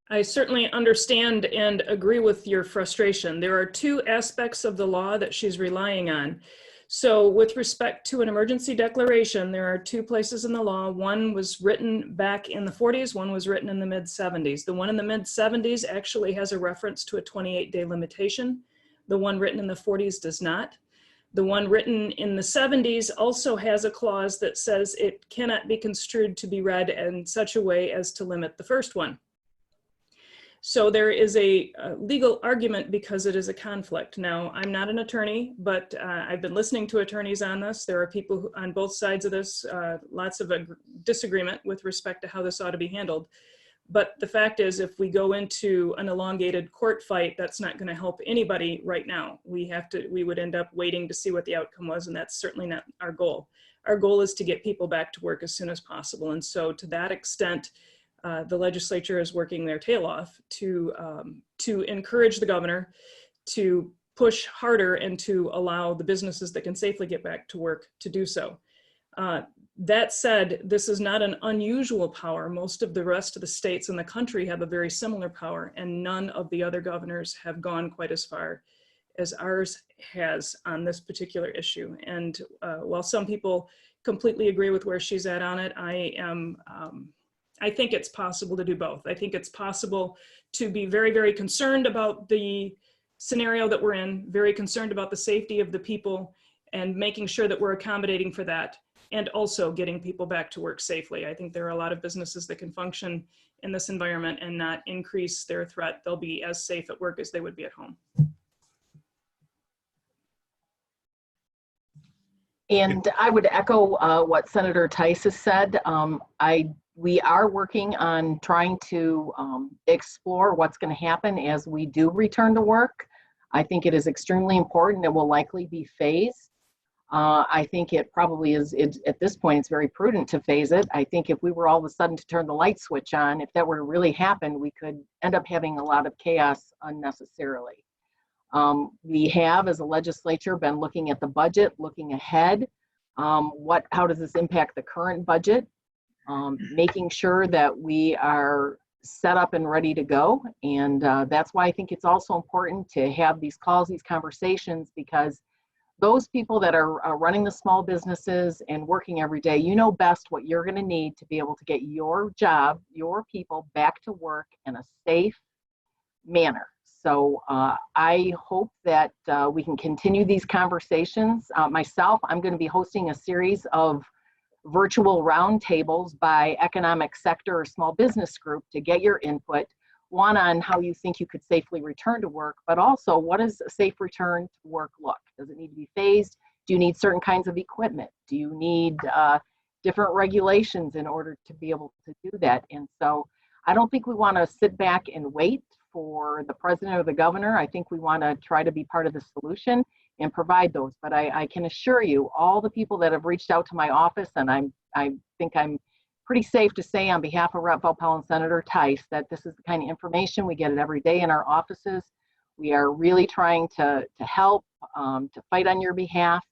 I certainly understand and agree with your frustration. There are two aspects of the law that she's relying on. So with respect to an emergency declaration, there are two places in the law. One was written back in the 40s, one was written in the mid-70s. The one in the mid-70s actually has a reference to a 28-day limitation. The one written in the 40s does not. The one written in the 70s also has a clause that says it cannot be construed to be read in such a way as to limit the first one. So there is a legal argument because it is a conflict. Now, I'm not an attorney, but I've been listening to attorneys on this. There are people who, on both sides of this, lots of disagreement with respect to how this ought to be handled. But the fact is, if we go into an elongated court fight, that's not going to help anybody right now. We would end up waiting to see what the outcome was, and that's certainly not our goal. Our goal is to get people back to work as soon as possible. And so to that extent, the legislature is working their tail off to encourage the governor to push harder and to allow the businesses that can safely get back to work to do so. That said, this is not an unusual power. Most of the rest of the states in the country have a very similar power, and none of the other governors have gone quite as far as ours has on this particular issue. And while some people completely agree with where she's at on it, I think it's possible to do both. I think it's possible to be very, very concerned about the scenario that we're in, very concerned about the safety of the people, and making sure that we're accommodating for that, and also getting people back to work safely. I think there are a lot of businesses that can function in this environment and not increase their threat. They'll be as safe at work as they would be at home. And I would echo what Senator Theis has said. We are working on trying to explore what's going to happen as we do return to work. I think it is extremely important. It will likely be phased. I think it probably is, at this point, it's very prudent to phase it. I think if we were all of a sudden to turn the light switch on, if that were to really happen, we could end up having a lot of chaos unnecessarily. We have, as a legislature, been looking at the budget, looking ahead. How does this impact the current budget? Making sure that we are set up and ready to go. And that's why I think it's also important to have these calls, these conversations, because those people that are running the small businesses and working every day, you know best what you're going to need to be able to get your job, your people back to work in a safe manner. So I hope that we can continue these conversations. Myself, I'm going to be hosting a series of virtual roundtables by economic sector or small business group to get your input. One, on how you think you could safely return to work, but also what does a safe return to work look? Does it need to be phased? Do you need certain kinds of equipment? Do you need different regulations in order to be able to do that? And so I don't think we want to sit back and wait for the president or the governor. I think we want to try to be part of the solution and provide those. But I can assure you, all the people that have reached out to my office, and I think I'm pretty safe to say on behalf of Rep. Vaupel and Senator Theis that this is the kind of information we get it every day in our offices. We are really trying to help, to fight on your behalf,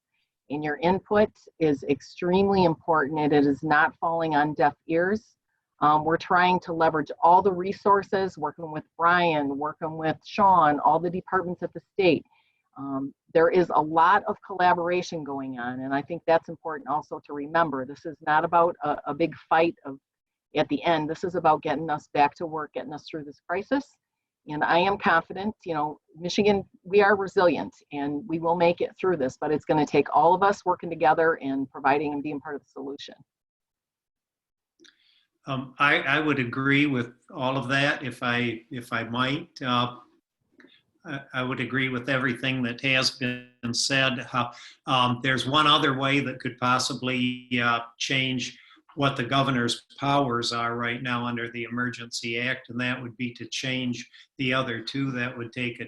and your input is extremely important, and it is not falling on deaf ears. We're trying to leverage all the resources, working with Brian, working with Sean, all the departments at the state. There is a lot of collaboration going on, and I think that's important also to remember. This is not about a big fight at the end. This is about getting us back to work, getting us through this crisis. And I am confident, Michigan, we are resilient and we will make it through this, but it's going to take all of us working together and providing and being part of the solution. I would agree with all of that if I might. I would agree with everything that has been said. There's one other way that could possibly change what the governor's powers are right now under the Emergency Act, and that would be to change the other two. That would take a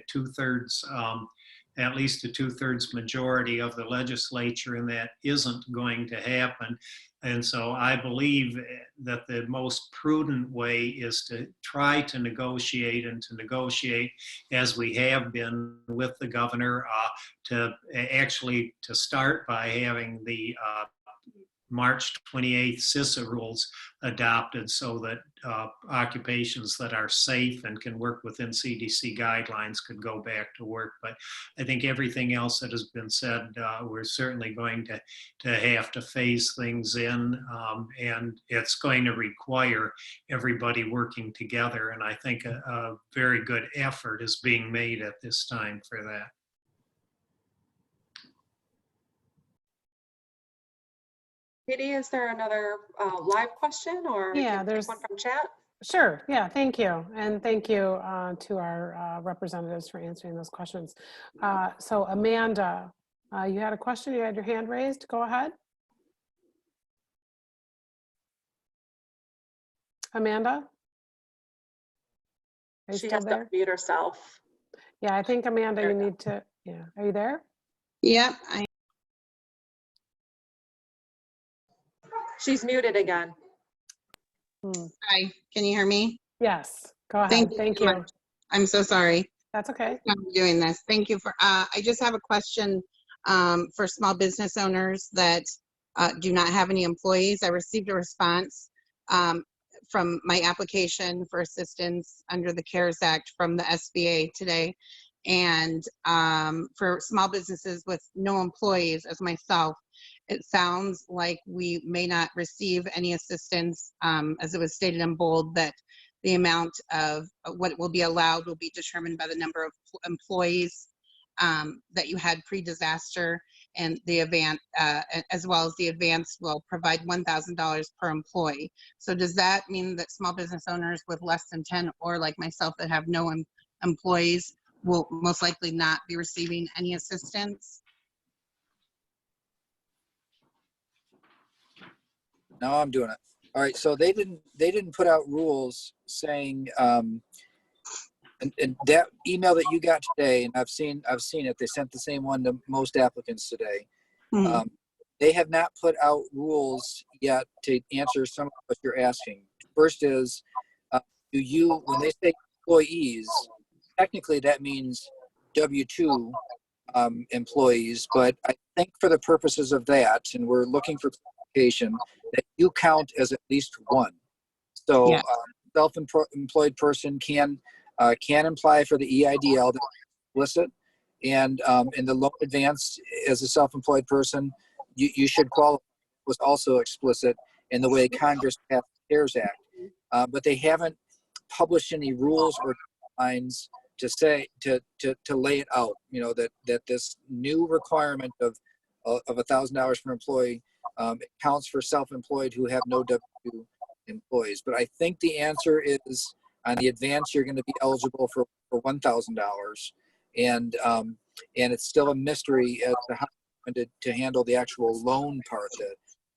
at least a two-thirds majority of the legislature, and that isn't going to happen. And so I believe that the most prudent way is to try to negotiate as we have been with the governor, to start by having the March 28th CISA rules adopted so that occupations that are safe and can work within CDC guidelines could go back to work. But I think everything else that has been said, we're certainly going to have to phase things in, and it's going to require everybody working together. And I think a very good effort is being made at this time for that. Katie, is there another live question, or Yeah, take there's one from chat? Sure. Yeah. Thank you. And thank you to our representatives for answering those questions. So Amanda, you had a question. You had your hand raised. Go ahead. Amanda? Are you She still has there? to mute herself. Yeah, I think Amanda, There you we go. need to, yeah. Are you there? Yep. She's muted again. Hi, can you hear me? Yes. Go ahead. Thank so you. much. I'm so sorry. That's okay. I'm doing this. Thank you for, I just have a question for small business owners that do not have any employees. I received a response from my application for assistance under the CARES Act from the SBA today. And for small businesses with no employees as myself, it sounds like we may not receive any assistance, as it was stated in bold, that the amount of what will be allowed will be determined by the number of employees that you had pre-disaster, and the advance, as well as the advance will provide $1,000 per employee. So does that mean that small business owners with less than 10, or like myself that have no employees, will most likely not be receiving any assistance? No, I'm doing it. All right, so they didn't put out rules saying, and that email that you got today, and I've seen it. They sent the same one to most applicants today. Mhm. They have not put out rules yet to answer some of what you're asking. First is, do you, when they say employees, technically that means W-2 employees, but I think for the purposes of that, and we're looking for clarification, that you count as at least one. So Yeah. Self-employed person can apply for the EIDL, that's explicit, and in the loan advance as a self-employed person, you should qualify. Was also explicit in the way Congress passed the CARES Act, but they haven't published any rules or guidelines to say to lay it out. You know, that this new requirement of $1,000 per employee it counts for self-employed who have no W-2 employees. But I think the answer is on the advance you're going to be eligible for $1,000, and it's still a mystery as to how to handle the actual loan part,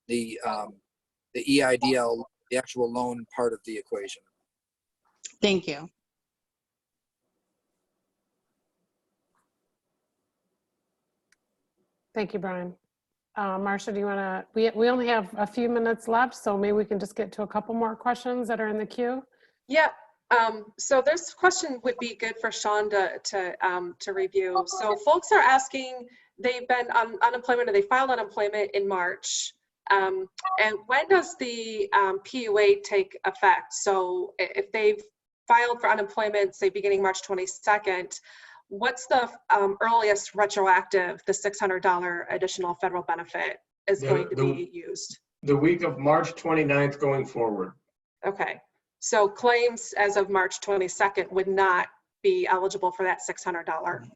the EIDL, the actual loan part of the equation. Thank you. Thank you, Brian. Marcia, do you want to, we only have a few minutes left, so maybe we can just get to a couple more questions that are in the queue. Yeah. So this question would be good for Sean to review. So folks are asking, they've been on unemployment, or they filed unemployment in March. And when does the PUA take effect? So if they've filed for unemployment, say beginning March 22nd, what's the earliest retroactive the $600 additional federal benefit is going to be used? The week of March 29th going forward. Okay. So claims as of March 22nd would not be eligible for that $600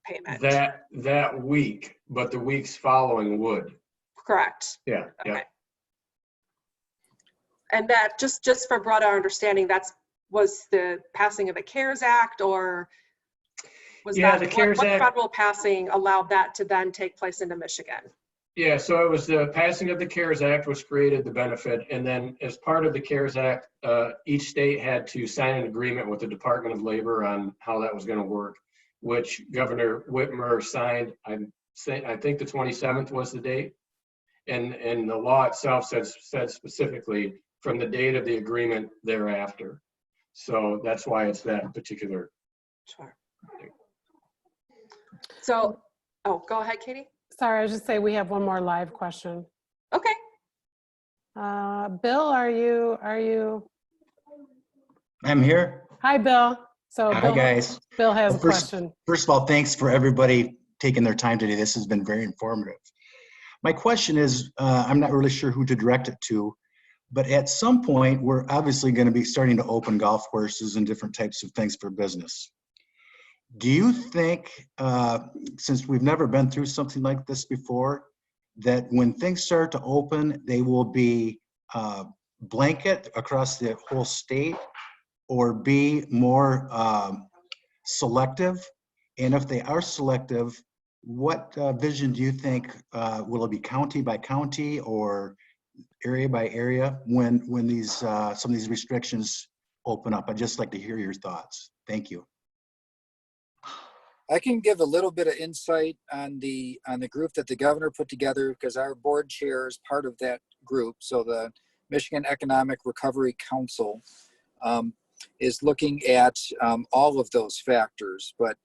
payment. That week, but the weeks following would. Correct. Yeah. Okay. Yeah. And that just for broader understanding, was the passing of the CARES Act, or was Yeah, that the CARES what Act federal passing allowed that to then take place into Michigan? Yeah, so it was the passing of the CARES Act which created the benefit, and then as part of the CARES Act, each state had to sign an agreement with the Department of Labor on how that was going to work, which Governor Whitmer signed. I think the 27th was the date, and the law itself said specifically from the date of the agreement thereafter. So that's why it's that particular. Sure. So, oh, go ahead, Katie. Sorry, I was just saying we have one more live question. Okay. Bill, are you? I'm here. Hi, Bill. So Hi, Bill, guys. Bill has Well, a question. First of all, thanks for everybody taking their time today. This has been very informative. My question is, I'm not really sure who to direct it to, but at some point, we're obviously going to be starting to open golf courses and different types of things for business. Do you think, since we've never been through something like this before, that when things start to open, they will be blanket across the whole state? or be more selective? And if they are selective, what vision do you think, will it be county by county or area by area when these some of these restrictions open up? I'd just like to hear your thoughts. Thank you. I can give a little bit of insight on the group that the governor put together, because our board chair is part of that group. So the Michigan Economic Recovery Council is looking at all of those factors. But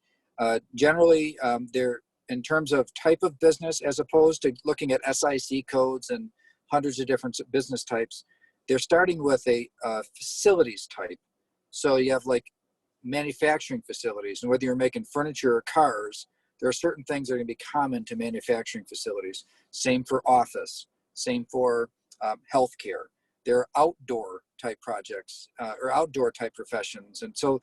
generally, they're in terms of type of business, as opposed to looking at SIC codes and hundreds of different business types, they're starting with a facilities type. So you have like manufacturing facilities, and whether you're making furniture or cars, there are certain things that are going to be common to manufacturing facilities. Same for office, same for healthcare. There are outdoor type projects or outdoor type professions, and so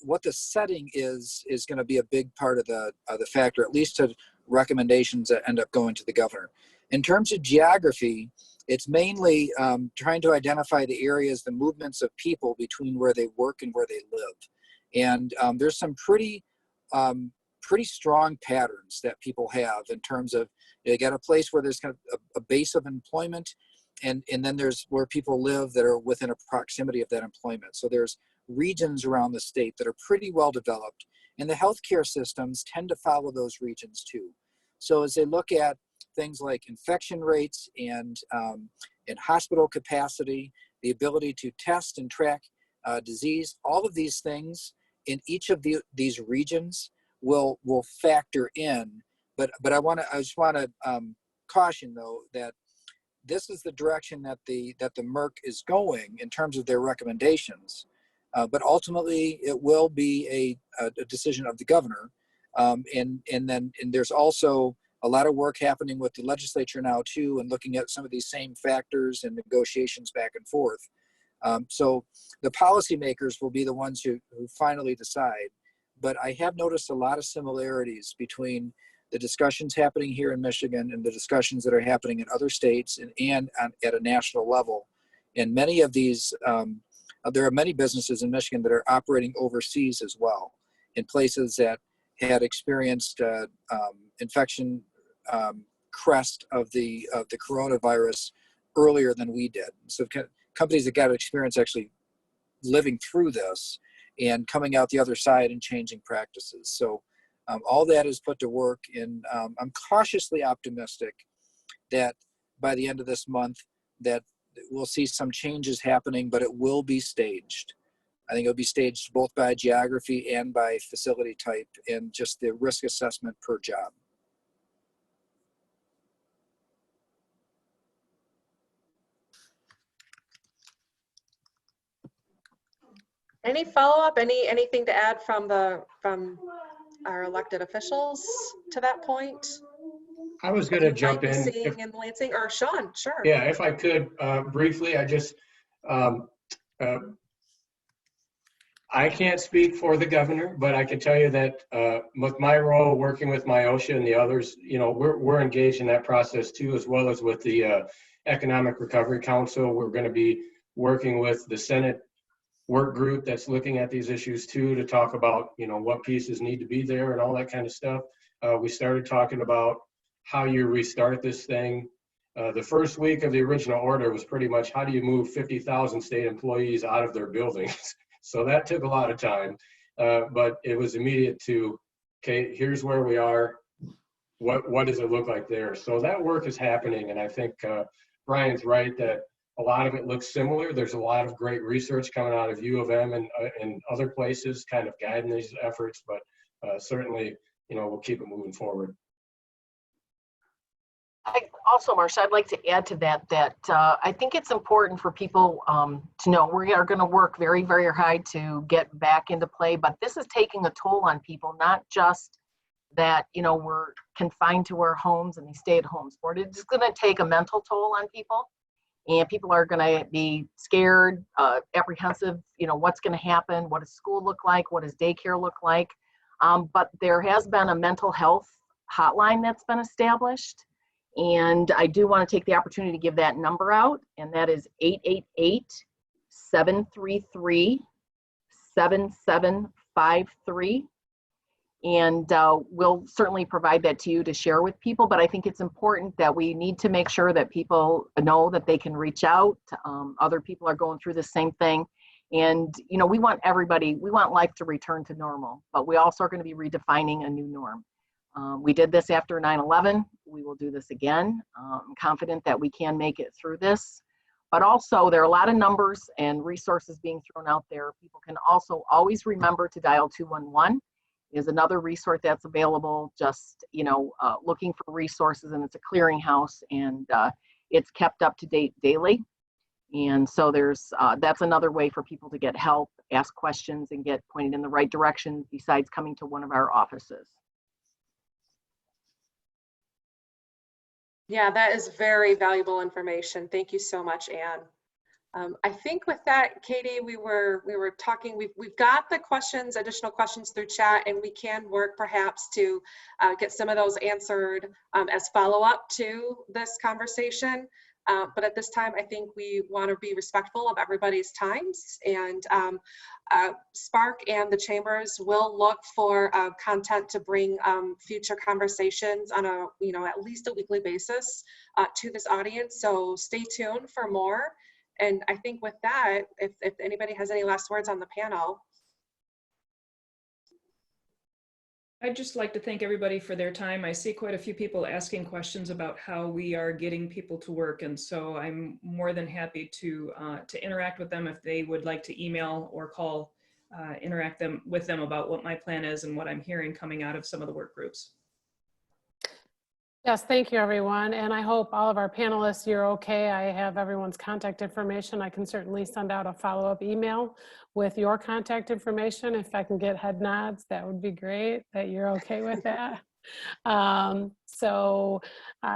what the setting is going to be a big part of the factor, at least to recommendations that end up going to the governor. In terms of geography, it's mainly trying to identify the areas, the movements of people between where they work and where they live. And there's some pretty strong patterns that people have in terms of, they got a place where there's kind of a base of employment, and then there's where people live that are within a proximity of that employment. So there's regions around the state that are pretty well developed, and the healthcare systems tend to follow those regions too. So as they look at things like infection rates and hospital capacity, the ability to test and track disease, all of these things in each of these regions will factor in. But I just want to caution though that this is the direction that the MERC is going in terms of their recommendations. But ultimately, it will be a decision of the governor, and there's also a lot of work happening with the legislature now too, and looking at some of these same factors and negotiations back and forth. So the policymakers will be the ones who finally decide. But I have noticed a lot of similarities between the discussions happening here in Michigan and the discussions that are happening in other states and at a national level. And many of these, there are many businesses in Michigan that are operating overseas as well, in places that had experienced infection crest of the coronavirus earlier than we did. So companies that got experience actually living through this and coming out the other side and changing practices. So all that is put to work, and I'm cautiously optimistic that by the end of this month that we'll see some changes happening, but it will be staged. I think it'll be staged both by geography and by facility type and just the risk assessment per job. Any follow-up, anything to add from our elected officials to that point? I was going to jump in. Seeing in Lansing, or Sean, sure. Yeah, if I could briefly, I just, I can't speak for the governor, but I can tell you that with my role working with MIOSHA and the others, you know, we're engaged in that process too, as well as with the Economic Recovery Council. We're going to be working with the Senate work group that's looking at these issues too, to talk about, you know, what pieces need to be there and all that kind of stuff. We started talking about how you restart this thing. The first week of the original order was pretty much how do you move 50,000 state employees out of their buildings. So that took a lot of time, but it was immediate to, okay, here's where we are. What does it look like there? So that work is happening, and I think Brian's right that a lot of it looks similar. There's a lot of great research coming out of U of M and other places kind of guiding these efforts, but certainly, you know, we'll keep it moving forward. Marcia, I'd like to add to that I think it's important for people to know we are going to work very, very hard to get back into play, but this is taking a toll on people, not just that, you know, we're confined to our homes and these stay-at-homes. It's going to take a mental toll on people, and people are going to be scared, apprehensive, you know, what's going to happen, what does school look like, what does daycare look like, but there has been a mental health hotline that's been established. And I do want to take the opportunity to give that number out, and that is 733-7753. And we'll certainly provide that to you to share with people, but I think it's important that we need to make sure that people know that they can reach out. Other people are going through the same thing. And, you know, we want life to return to normal, but we also are going to be redefining a new norm. We did this after 9/11. We will do this again. I'm confident that we can make it through this. But also, there are a lot of numbers and resources being thrown out there. People can also always remember to dial 211. Is another resource that's available. Just, you know, looking for resources, and it's a clearinghouse, and it's kept up to date daily. And so that's another way for people to get help, ask questions, and get pointed in the right direction besides coming to one of our offices. Yeah, that is very valuable information. Thank you so much, Anne. I think with that, Katie, we were talking, we've got the questions, additional questions through chat, and we can work perhaps to get some of those answered as follow-up to this conversation. But at this time, I think we want to be respectful of everybody's times, and Spark and the Chambers will look for content to bring future conversations on a, you know, at least a weekly basis to this audience. So stay tuned for more. And I think with that, if anybody has any last words on the panel. I'd just like to thank everybody for their time. I see quite a few people asking questions about how we are getting people to work. And so I'm more than happy to interact with them if they would like to email or call, interact with them about what my plan is and what I'm hearing coming out of some of the work groups. Yes, thank you, everyone. And I hope all of our panelists, you're okay. I have everyone's contact information. I can certainly send out a follow-up email with your contact information. If I can get head nods, that would be great, that you're okay with that. So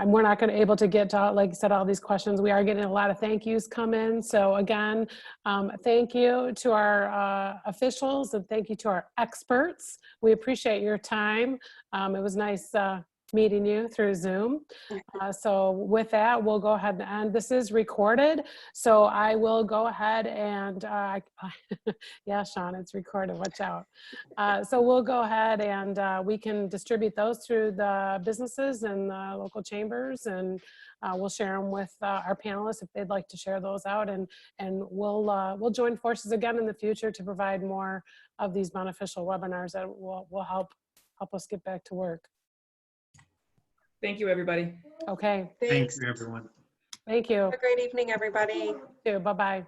we're not going to be able to get to, like I said, all these questions. We are getting a lot of thank yous come in. So again, thank you to our officials, and thank you to our experts. We appreciate your time. It was nice meeting you through Zoom. So with that, we'll go ahead and end. This is recorded, so I will go ahead and, yeah, Sean, it's recorded, watch out. So we'll go ahead and we can distribute those through the businesses and the local chambers, and we'll share them with our panelists if they'd like to share those out, and we'll join forces again in the future to provide more of these beneficial webinars that will help us get back to work. Thank you, everybody. Okay. Thanks. Thank you, everyone. Thank you. Have a great evening, everybody. You too. Bye-bye.